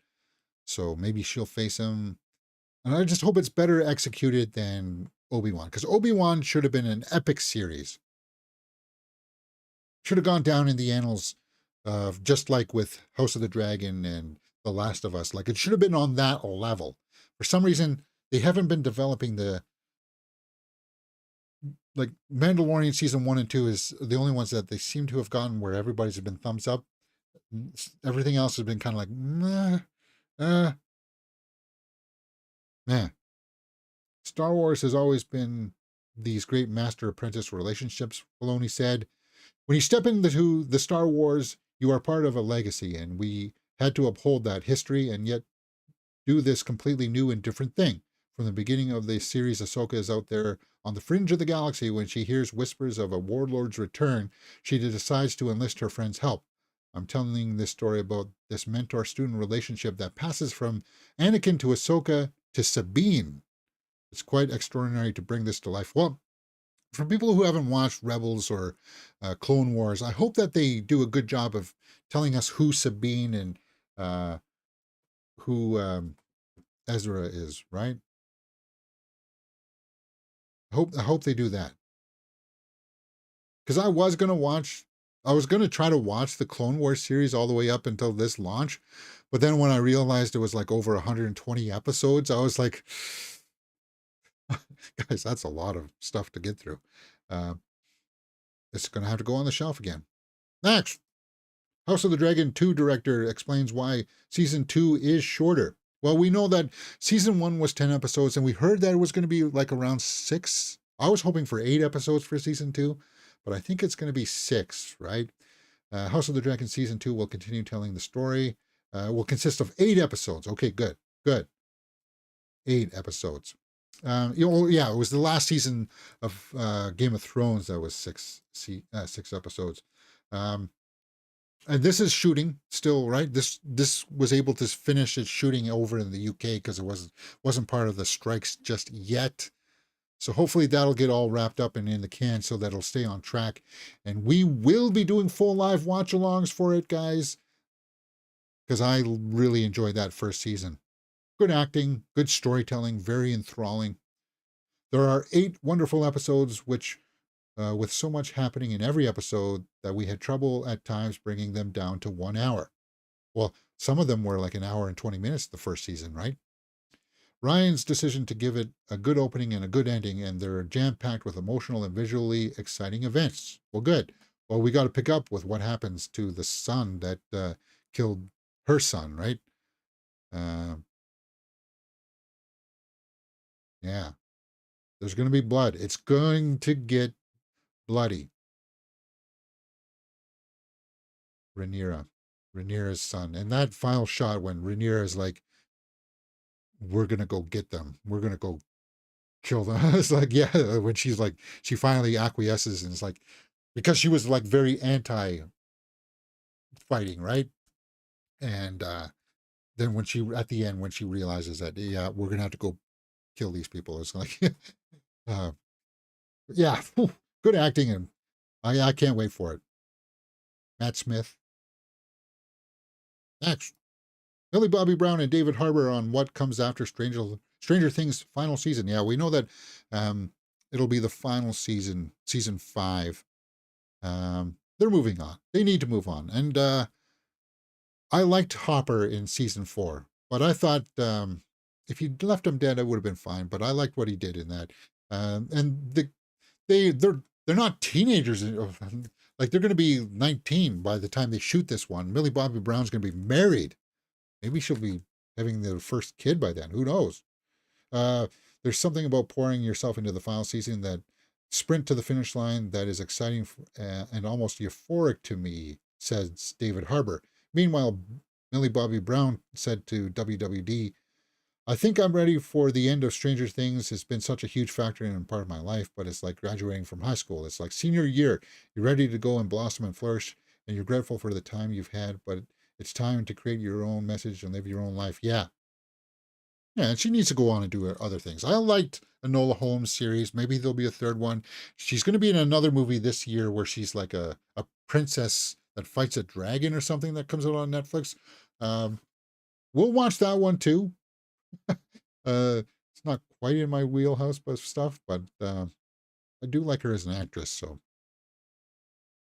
So maybe she'll face him. And I just hope it's better executed than Obi-Wan, because Obi-Wan should have been an epic series. Should have gone down in the annals, just like with House of the Dragon and The Last of Us. Like, it should have been on that level. For some reason, they haven't been developing like, Mandalorian season 1 and 2 is the only ones that they seem to have gotten where everybody's been thumbs up. Everything else has been kind of like, meh, meh. Star Wars has always been these great master-apprentice relationships, Filoni said. When you step into the Star Wars, you are part of a legacy, and we had to uphold that history and yet do this completely new and different thing. From the beginning of the series, Ahsoka is out there on the fringe of the galaxy. When she hears whispers of a warlord's return, she decides to enlist her friend's help. I'm telling this story about this mentor-student relationship that passes from Anakin to Ahsoka to Sabine. It's quite extraordinary to bring this to life. Well, for people who haven't watched Rebels or Clone Wars, I hope that they do a good job of telling us who Sabine and who Ezra is, right? I hope they do that. Because I was going to try to watch the Clone Wars series all the way up until this launch. But then when I realized it was like over 120 episodes, I was like, guys, that's a lot of stuff to get through. It's going to have to go on the shelf again. Next, House of the Dragon 2 director explains why season 2 is shorter. Well, we know that season 1 was 10 episodes, and we heard that it was going to be like around 6. I was hoping for 8 episodes for season 2, but I think it's going to be 6, right? House of the Dragon season 2 will continue telling the story. Will consist of 8 episodes. Okay, good. 8 episodes. It was the last season of Game of Thrones that was 6 episodes. And this is shooting still, right? This was able to finish its shooting over in the UK because it wasn't part of the strikes just yet. So hopefully that'll get all wrapped up and in the can so that it'll stay on track. And we will be doing full live watch-alongs for it, guys, because I really enjoyed that first season. Good acting, good storytelling, very enthralling. There are 8 wonderful episodes, which, with so much happening in every episode, that we had trouble at times bringing them down to 1 hour. Well, some of them were like an hour and 20 minutes the first season, right? Ryan's decision to give it a good opening and a good ending, and they're jam-packed with emotional and visually exciting events. Well, good. Well, we got to pick up with what happens to the son that killed her son, right? Yeah. There's going to be blood. It's going to get bloody. Rhaenyra's son. And that final shot when Rhaenyra is like, we're going to go get them. We're going to go kill them. It's like, yeah, when she's like, she finally acquiesces and it's like, because she was like very anti-fighting, right? And then at the end, when she realizes that, yeah, we're going to have to go kill these people. It's like, yeah, good acting. And I can't wait for it. Matt Smith. Next. Millie Bobby Brown and David Harbour on what comes after Stranger Things final season. Yeah, we know that it'll be the final season, season 5. They're moving on. They need to move on. And I liked Hopper in season 4, but I thought if you'd left him dead, it would have been fine. But I liked what he did in that. And they're not teenagers. Like, they're going to be 19 by the time they shoot this one. Millie Bobby Brown's going to be married. Maybe she'll be having their first kid by then. Who knows? There's something about pouring yourself into the final season that sprint to the finish line that is exciting and almost euphoric to me, says David Harbour. Meanwhile, Millie Bobby Brown said to WWD, I think I'm ready for the end of Stranger Things. It's been such a huge factor in part of my life, but it's like graduating from high school. It's like senior year. You're ready to go and blossom and flourish, and you're grateful for the time you've had, but it's time to create your own message and live your own life. Yeah. Yeah, and she needs to go on and do other things. I liked Enola Holmes series. Maybe there'll be a third one. She's going to be in another movie this year where she's like a princess that fights a dragon or something that comes out on Netflix. Um, we'll watch that one too. It's not quite in my wheelhouse but stuff, but I do like her as an actress, so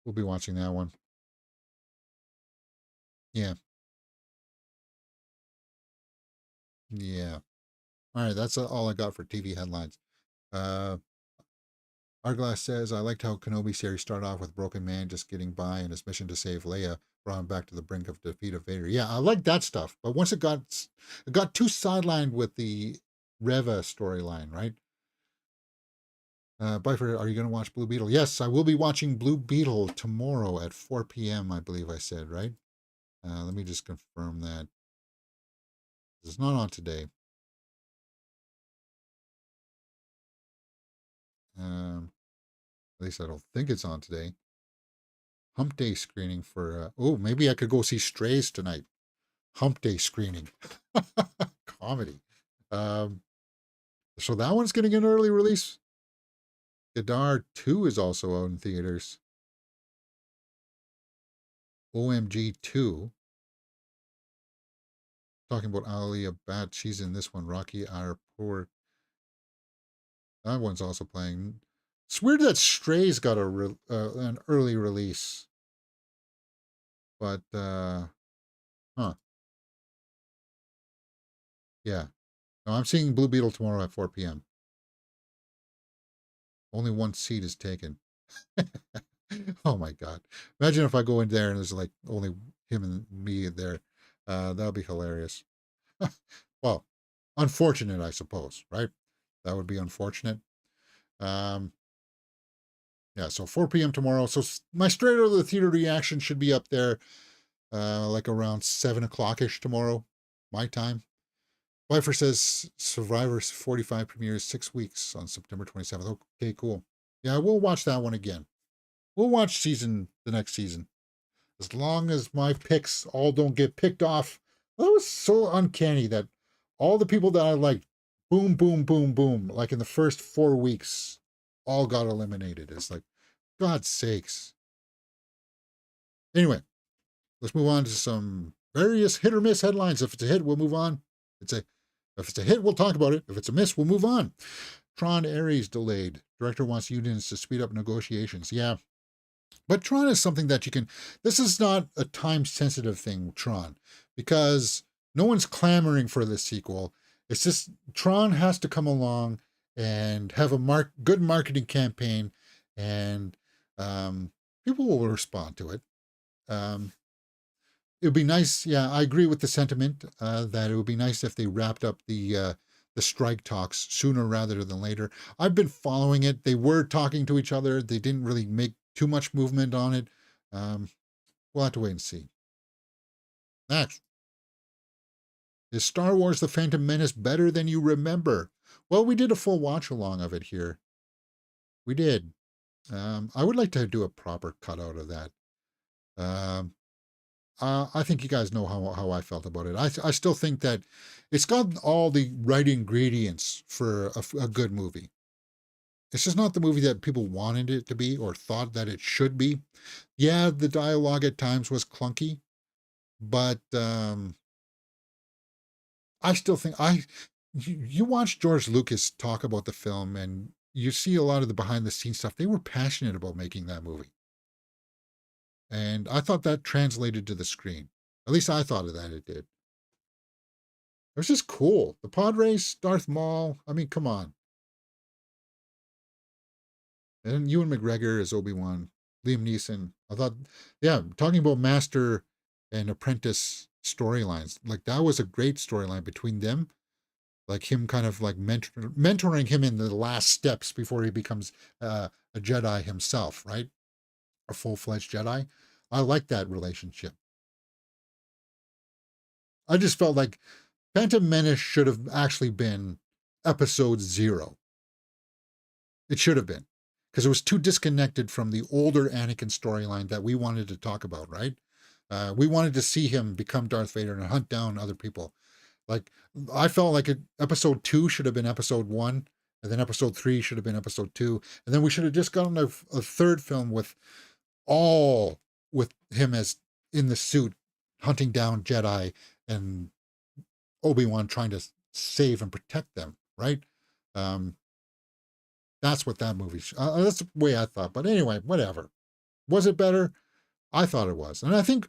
we'll be watching that one. Yeah, yeah. All right, that's all I got for TV headlines. Uh, Arglass says, I liked how Kenobi series started off with Broken Man just getting by and his mission to save Leia brought him back to the brink of defeat of Vader. Yeah, I like that stuff. But once it got too sidelined with the Reva storyline, right? Byford, are you going to watch Blue Beetle? Yes, I will be watching Blue Beetle tomorrow at 4 p.m., I believe I said, right? Let me just confirm that. It's not on today. At least I don't think it's on today. Hump Day screening for, maybe I could go see Strays tonight. Hump Day screening. Comedy. Um, so that one's getting an early release. Godard 2 is also out in theaters. OMG 2. Talking about Alia Bat. She's in this one. Rocky Our Poor. That one's also playing. It's weird that Strays got an early release. But, huh. Yeah. No, I'm seeing Blue Beetle tomorrow at 4 p.m. Only one seat is taken. Oh my God. Imagine if I go in there and there's like only him and me there. That would be hilarious. Well, unfortunate, I suppose, right? That would be unfortunate. Um, yeah, so 4 p.m. tomorrow. So my straight out of the theater reaction should be up there like around 7 o'clock ish tomorrow, my time. Pfeiffer says Survivor 45 premieres 6 weeks on September 27th. Okay, cool. Yeah, we'll watch that one again. We'll watch the next season. As long as my picks all don't get picked off. That was so uncanny that all the people that I liked, boom, boom, boom, boom, like in the first 4 weeks, all got eliminated. It's like, God's sakes. Anyway, let's move on to some various hit or miss headlines. If it's a hit, we'll move on. If it's a hit, we'll talk about it. If it's a miss, we'll move on. Tron Ares delayed. Director wants unions to speed up negotiations. Yeah. But Tron is something that you can, this is not a time sensitive thing, Tron, because no one's clamoring for this sequel. It's just Tron has to come along and have a good marketing campaign, and people will respond to it. It would be nice. Yeah, I agree with the sentiment that it would be nice if they wrapped up the strike talks sooner rather than later. I've been following it. They were talking to each other. They didn't really make too much movement on it. We'll have to wait and see. Next, is Star Wars: The Phantom Menace better than you remember? Well, we did a full watch along of it here. We did. I would like to do a proper cutout of that. Um, I think you guys know how I felt about it. I still think that it's got all the right ingredients for a good movie. It's just not the movie that people wanted it to be or thought that it should be. Yeah, the dialogue at times was clunky, but I still think you watch George Lucas talk about the film and you see a lot of the behind the scenes stuff. They were passionate about making that movie. And I thought that translated to the screen. At least I thought of that it did. It was just cool. The pod race, Darth Maul. I mean, come on. And Ewan McGregor as Obi-Wan, Liam Neeson. I thought, yeah, talking about master and apprentice storylines, like that was a great storyline between them. Like him kind of like mentoring him in the last steps before he becomes a Jedi himself, right? A full-fledged Jedi. I like that relationship. I just felt like Phantom Menace should have actually been episode 0. It should have been. Because it was too disconnected from the older Anakin storyline that we wanted to talk about, right? We wanted to see him become Darth Vader and hunt down other people. Like, I felt like episode 2 should have been episode 1, and then episode 3 should have been episode 2, and then we should have just gotten a third film all with him as in the suit hunting down Jedi and Obi-Wan trying to save and protect them, right? Um, that's what that movie. That's the way I thought. But anyway, whatever. Was it better? I thought it was, and I think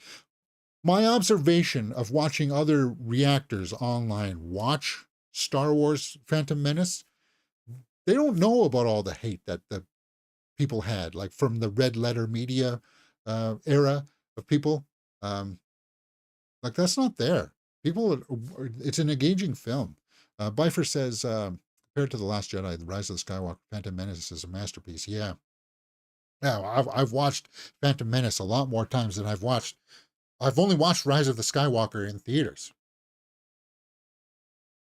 my observation of watching other reactors online watch Star Wars Phantom Menace, they don't know about all the hate that the people had, like from the red letter media era of people. Like that's not there. People, it's an engaging film. Bifer says, compared to The Last Jedi, The Rise of the Skywalker, Phantom Menace is a masterpiece. Yeah. Yeah, I've watched Phantom Menace a lot more times than I've only watched Rise of the Skywalker in theaters.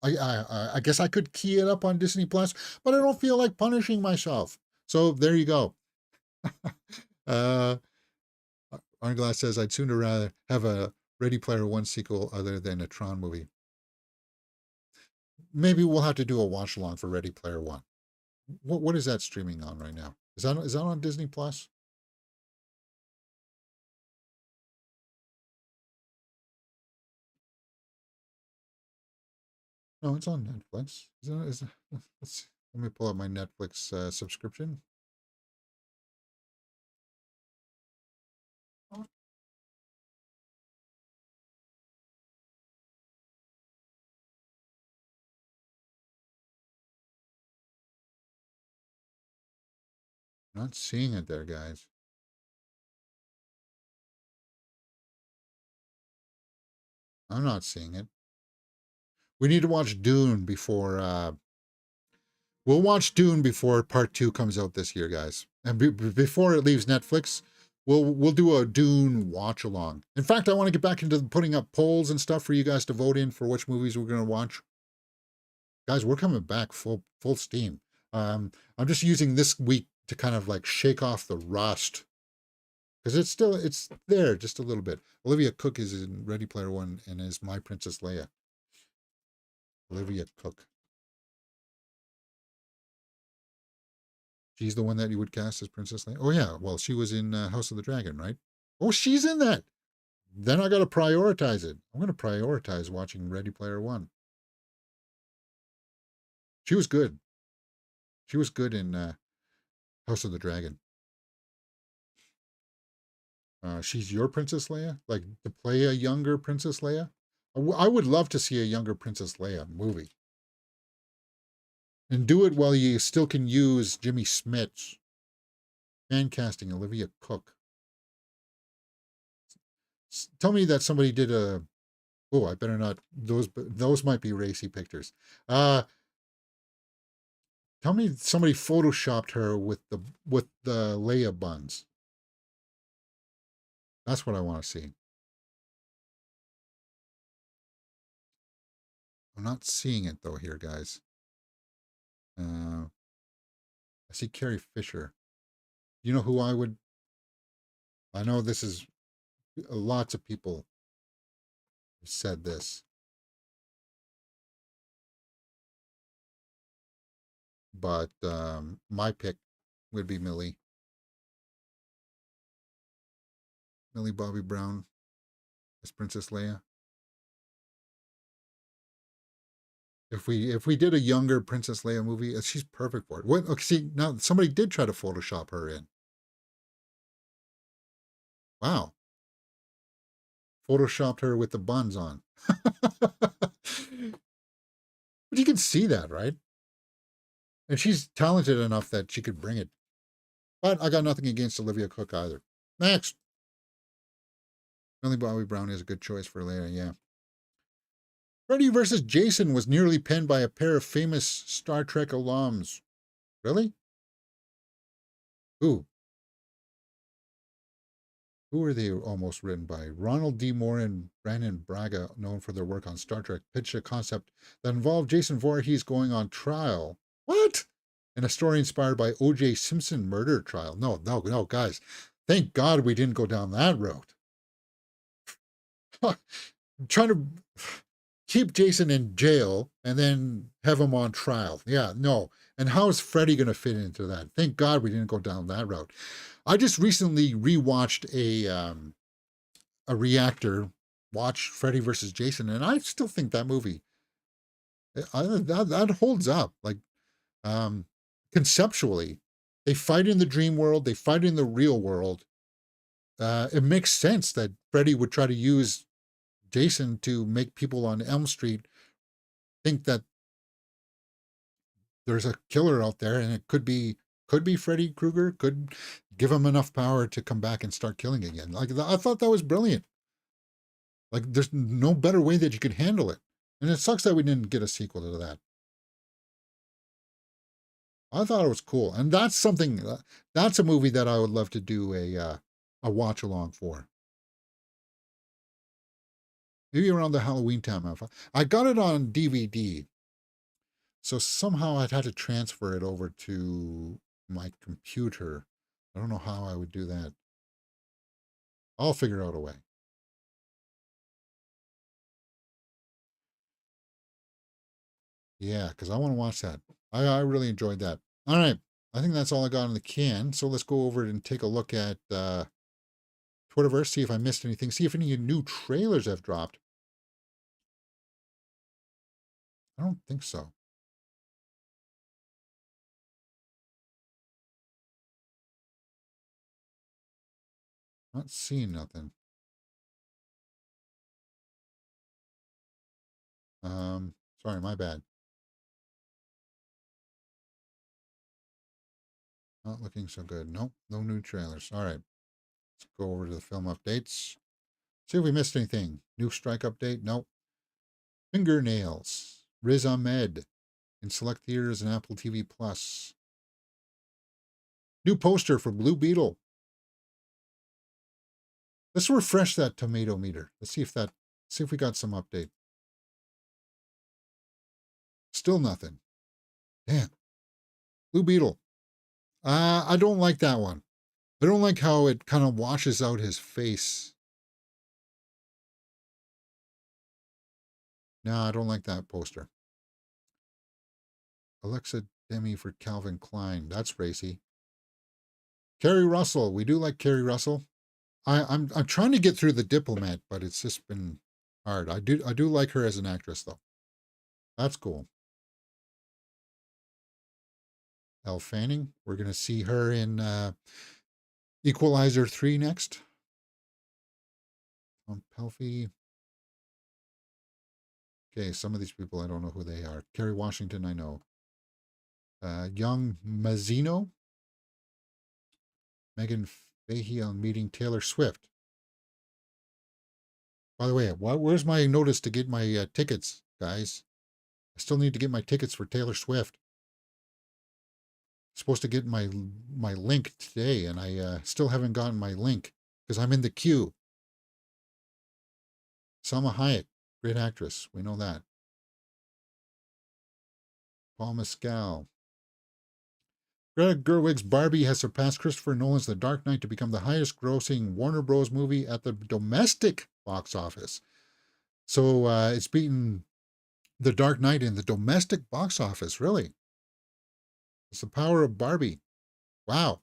I guess I could key it up on Disney Plus, but I don't feel like punishing myself. So there you go. uh, Arnglass says, I'd sooner rather have a Ready Player One sequel other than a Tron movie. Maybe we'll have to do a watch along for Ready Player One. What is that streaming on right now? Is that on Disney Plus? No, it's on Netflix. Let me pull up my Netflix subscription. Not seeing it there, guys. I'm not seeing it. We need to watch Dune before. We'll watch Dune before Part 2 comes out this year, guys, and before it leaves Netflix. We'll do a Dune watch along. In fact, I want to get back into putting up polls and stuff for you guys to vote in for which movies we're going to watch. Guys, we're coming back full steam. I'm just using this week to kind of like shake off the rust because it's there just a little bit. Olivia Cooke is in Ready Player One and is My Princess Leia. Olivia Cooke. She's the one that you would cast as Princess Leia. Oh yeah, well she was in House of the Dragon, right? Oh, she's in that. Then I got to prioritize it. I'm going to prioritize watching Ready Player One. She was good. She was good in House of the Dragon. She's your Princess Leia? Like to play a younger Princess Leia? I would love to see a younger Princess Leia movie. And do it while you still can use Jimmy Smits. Fan casting, Olivia Cooke. Tell me that somebody did a... Oh, I better not... Those might be racy pictures. Tell me somebody photoshopped her with the Leia buns. That's what I want to see. I'm not seeing it though here, guys. I see Carrie Fisher. You know who I would... I know this is... Lots of people have said this. But my pick would be Millie Bobby Brown as Princess Leia. If we did a younger Princess Leia movie, she's perfect for it. What? Okay, see now somebody did try to Photoshop her in. Wow, Photoshopped her with the buns on. But you can see that, right? And she's talented enough that she could bring it. But I got nothing against Olivia Cooke either. Next, Millie Bobby Brown is a good choice for Leia. Yeah. Freddy versus Jason was nearly penned by a pair of famous Star Trek alums. Really? Who? Who were they almost written by? Ronald D. Moore and Brandon Braga, known for their work on Star Trek, pitched a concept that involved Jason Voorhees going on trial. What? In a story inspired by O.J. Simpson murder trial. No, no, no, guys. Thank God we didn't go down that road. Trying to keep Jason in jail and then have him on trial. Yeah, no. And how is Freddy going to fit into that? Thank God we didn't go down that route. I just recently rewatched a reactor watch Freddy versus Jason, and I still think that movie that holds up. Like um, conceptually, they fight in the dream world, they fight in the real world. It makes sense that Freddy would try to use Jason to make people on Elm Street think that there's a killer out there, and it could be Freddy Krueger, could give him enough power to come back and start killing again. Like I thought that was brilliant. Like there's no better way that you could handle it. And it sucks that we didn't get a sequel to that. I thought it was cool. And that's something that's a movie that I would love to do a watch along for. Maybe around the Halloween time. I got it on DVD. So somehow I'd had to transfer it over to my computer. I don't know how I would do that. I'll figure out a way. Yeah, because I want to watch that. I really enjoyed that. All right. I think that's all I got in the can. So let's go over and take a look at Twitterverse, see if I missed anything, see if any new trailers have dropped. I don't think so. Not seeing nothing. Sorry, my bad. Not looking so good. Nope, no new trailers. All right. Let's go over to the film updates. See if we missed anything. New strike update? Nope. Fingernails. Riz Ahmed in select theaters and Apple TV Plus. New poster for Blue Beetle. Let's refresh that tomato meter. Let's see if we got some update. Still nothing. Damn. Blue Beetle. I don't like that one. I don't like how it kind of washes out his face. No, I don't like that poster. Alexa Demi for Calvin Klein. That's racy. Carrie Russell. We do like Carrie Russell. I'm trying to get through The Diplomat, but it's just been hard. I do like her as an actress though. That's cool. Elle Fanning. We're gonna see her in Equalizer 3 next. Tom Pelfy. Okay, some of these people I don't know who they are. Kerry Washington, I know. Young Mazzino. Megan Fahey on meeting Taylor Swift. By the way, where's my notice to get my tickets, guys? I still need to get my tickets for Taylor Swift. Supposed to get my link today, and I still haven't gotten my link because I'm in the queue. Salma Hayek, great actress. We know that. Paul Mescal. Greta Gerwig's Barbie has surpassed Christopher Nolan's The Dark Knight to become the highest grossing Warner Bros. Movie at the domestic box office. So it's beaten The Dark Knight in the domestic box office, really. It's the power of Barbie. Wow.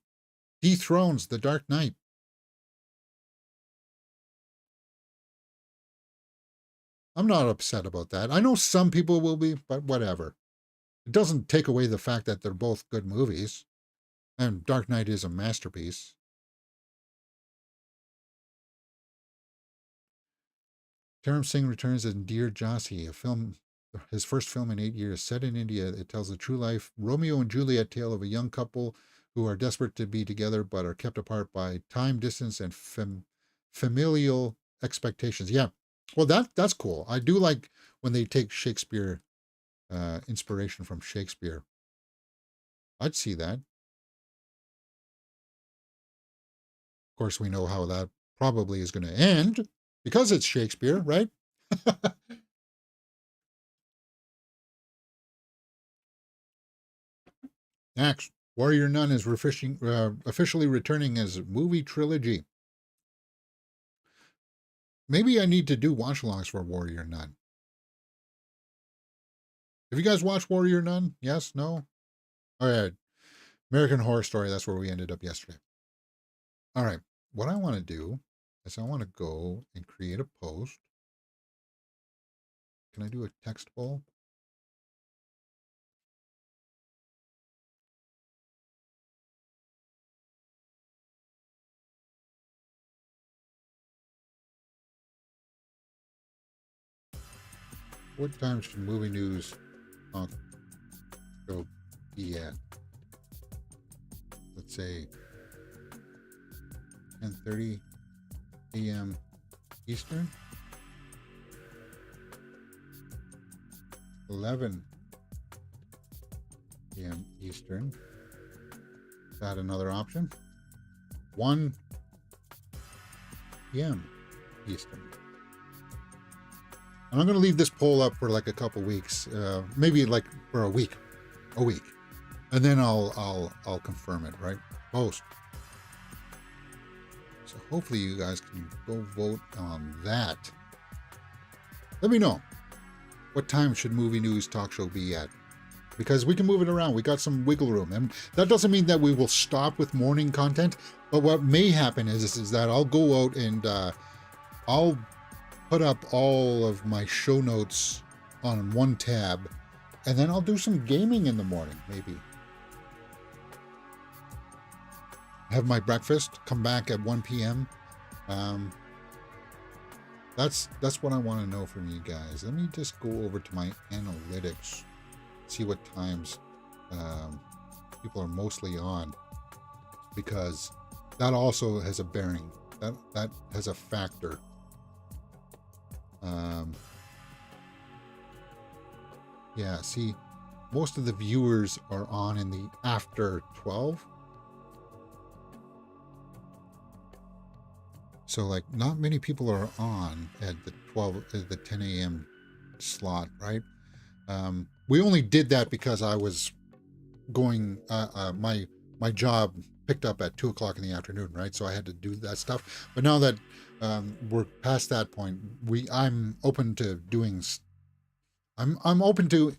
Dethrones The Dark Knight. I'm not upset about that. I know some people will be, but whatever. It doesn't take away the fact that they're both good movies. And Dark Knight is a masterpiece. Taram Singh returns as Dear Jossie, his first film in 8 years, set in India. It tells the true life Romeo and Juliet tale of a young couple who are desperate to be together but are kept apart by time, distance, and familial expectations. Yeah, well, that's cool. I do like when they take Shakespeare, inspiration from Shakespeare. I'd see that. course, we know how that probably is going to end because it's Shakespeare, right? Next, Warrior Nun is officially returning as movie trilogy. Maybe I need to do watch-alongs for Warrior Nun. Have you guys watched Warrior Nun? Yes? No? All right. American Horror Story. That's where we ended up yesterday. All right. What I want to do is I want to go and create a post. Can I do a text poll? What time should movie news talk show be at? Let's say 10:30 a.m. Eastern, 11 p.m. Eastern. Is that another option? 1 p.m. Eastern. And I'm going to leave this poll up for like a couple weeks, maybe like for a week, and then I'll confirm it. Right, post. So hopefully you guys can go vote on that. Let me know what time should movie news talk show be at, because we can move it around. We got some wiggle room, and that doesn't mean that we will stop with morning content. But what may happen is that I'll go out and I'll put up all of my show notes on one tab, and then I'll do some gaming in the morning, maybe. Have my breakfast, come back at 1 p.m. That's what I want to know from you guys. Let me just go over to my analytics, see what times people are mostly on, because that also has a bearing. That has a factor. Yeah, see, most of the viewers are on in the after 12. So like not many people are on at the 10 a.m. slot, right? We only did that because I was going, my job picked up at 2 o'clock in the afternoon, right? So I had to do that stuff. But now that we're past that point, I'm open to doing. I'm open to,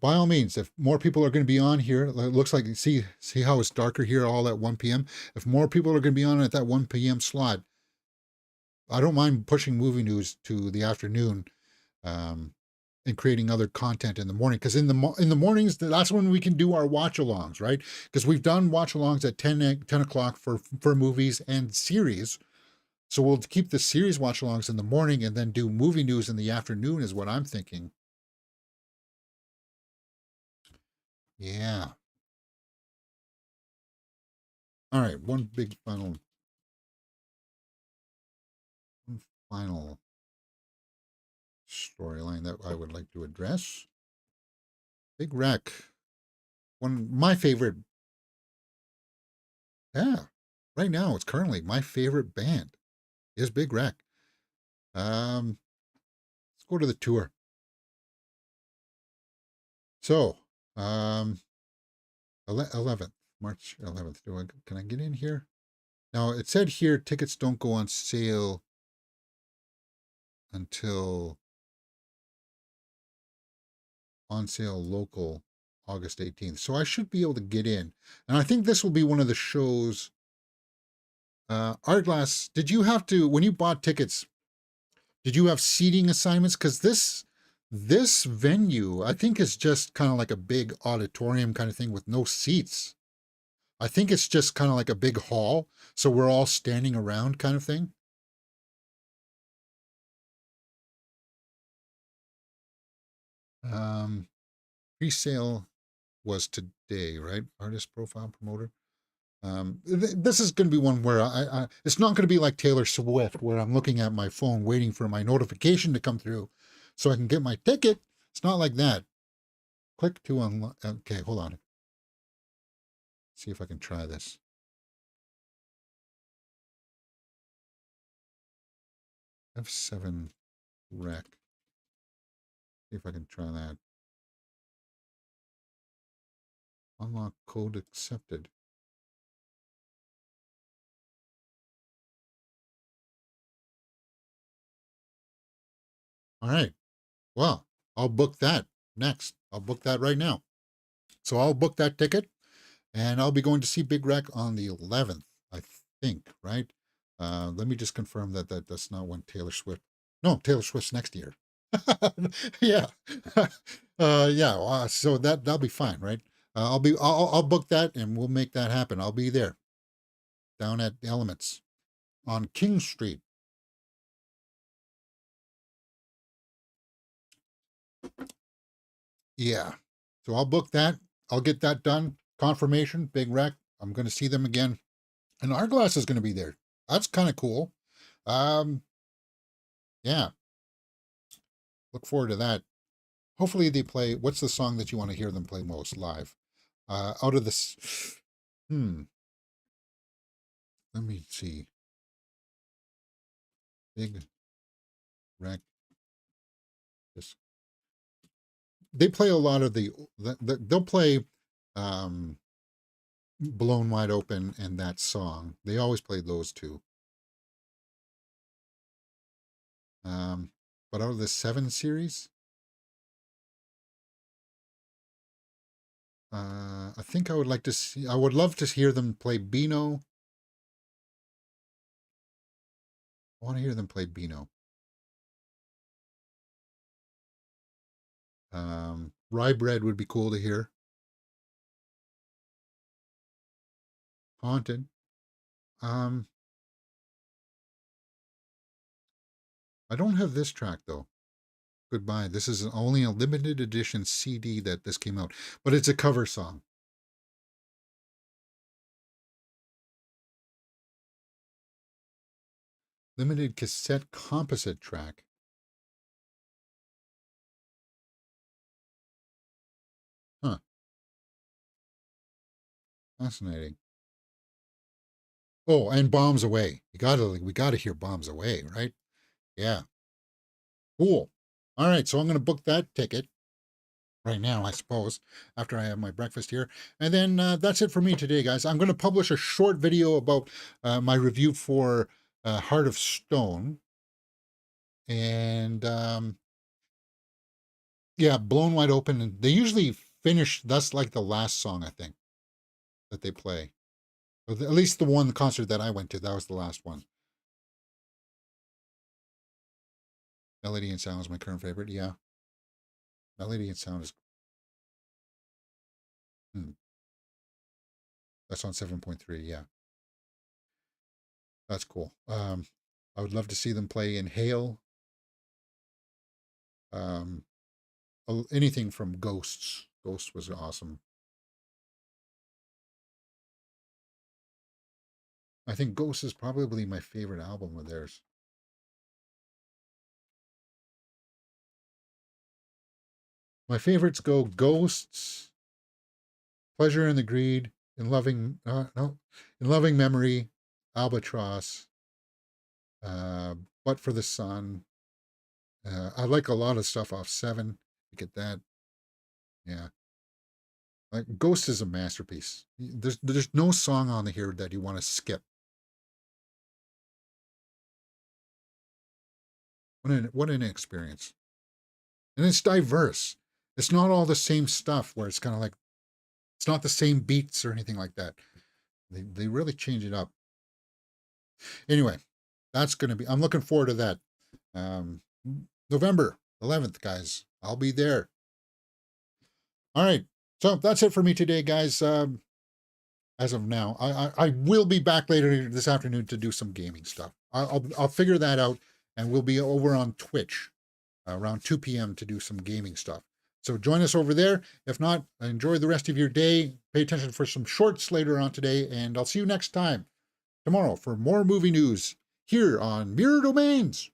by all means, if more people are going to be on here. It looks like, see how it's darker here all at 1 p.m. If more people are going to be on at that 1 p.m. slot, I don't mind pushing movie news to the afternoon, and creating other content in the morning. Because in the mornings, that's when we can do our watch-alongs, right? Because we've done watch-alongs at 10 o'clock for movies and series. So we'll keep the series watch-alongs in the morning and then do movie news in the afternoon is what I'm thinking. Yeah. All right, one final storyline that I would like to address. Big Wreck. One of my favorite. Yeah. Right now, it's currently my favorite band is Big Wreck. Let's go to the tour. So, 11th, March 11th. Can I get in here? Now, it said here tickets don't go on sale until on sale local August 18th. So I should be able to get in. And I think this will be one of the shows. Artglass, did you have to, when you bought tickets, did you have seating assignments? Because this venue, I think, is just kind of like a big auditorium kind of thing with no seats. I think it's just kind of like a big hall, so we're all standing around kind of thing. Pre-sale was today, right? Artist profile promoter. This is going to be one where it's not going to be like Taylor Swift, where I'm looking at my phone waiting for my notification to come through so I can get my ticket. It's not like that. Click to unlock. Okay, hold on. See if I can try this. F7 rec. See if I can try that. Unlock code accepted. All right. Well, I'll book that next. I'll book that right now. So I'll book that ticket, and I'll be going to see Big Rec on the 11th, I think, right? Let me just confirm that's not when Taylor Swift. No, Taylor Swift's next year. Yeah. Yeah. So that'll be fine, right? I'll book that and we'll make that happen. I'll be there down at Elements on King Street. Yeah. So I'll book that. I'll get that done. Confirmation, Big Rec. I'm going to see them again. And Hourglass is going to be there. That's kind of cool. Yeah. Look forward to that. Hopefully they play. What's the song that you want to hear them play most live? Out of this. Let me see. Big Rec. They play a lot of they'll play Blown Wide Open and that song. They always play those two. But out of the 7 series, I think I would like to see, I would love to hear them play Beano. I want to hear them play Beano. Rye Bread would be cool to hear. Haunted. I don't have this track though. Goodbye. This is only a limited edition CD that this came out, but it's a cover song. Limited cassette composite track. Huh. Fascinating. Oh, and Bombs Away. We gotta hear Bombs Away, right? Yeah. Cool. All right, so I'm gonna book that ticket right now, I suppose, after I have my breakfast here. And then that's it for me today, guys. I'm gonna publish a short video about my review for Heart of Stone. And yeah, Blown Wide Open. And they usually finish, that's like the last song, I think, that they play. At least the one concert that I went to, that was the last one. Melody and Sound is my current favorite. Yeah. Melody and Sound is. That's on 7.3. Yeah. That's cool. I would love to see them play Inhale. Anything from Ghosts. Ghosts was awesome. I think Ghosts is probably my favorite album of theirs. My favorites go Ghosts, Pleasure and the Greed, In Loving Memory, Albatross, But for the Sun. I like a lot of stuff off 7. You get that. Yeah. Like Ghost is a masterpiece. There's no song on here that you want to skip. What an experience. And it's diverse. It's not all the same stuff where it's kind of like it's not the same beats or anything like that. They really change it up. Anyway, that's going to be, I'm looking forward to that. November 11th, guys. I'll be there. All right. So that's it for me today, guys. As of now, I will be back later this afternoon to do some gaming stuff. I'll figure that out, and we'll be over on Twitch around 2 p.m. to do some gaming stuff. So join us over there. If not, enjoy the rest of your day. Pay attention for some shorts later on today, and I'll see you next time tomorrow for more movie news here on Mirror Domains.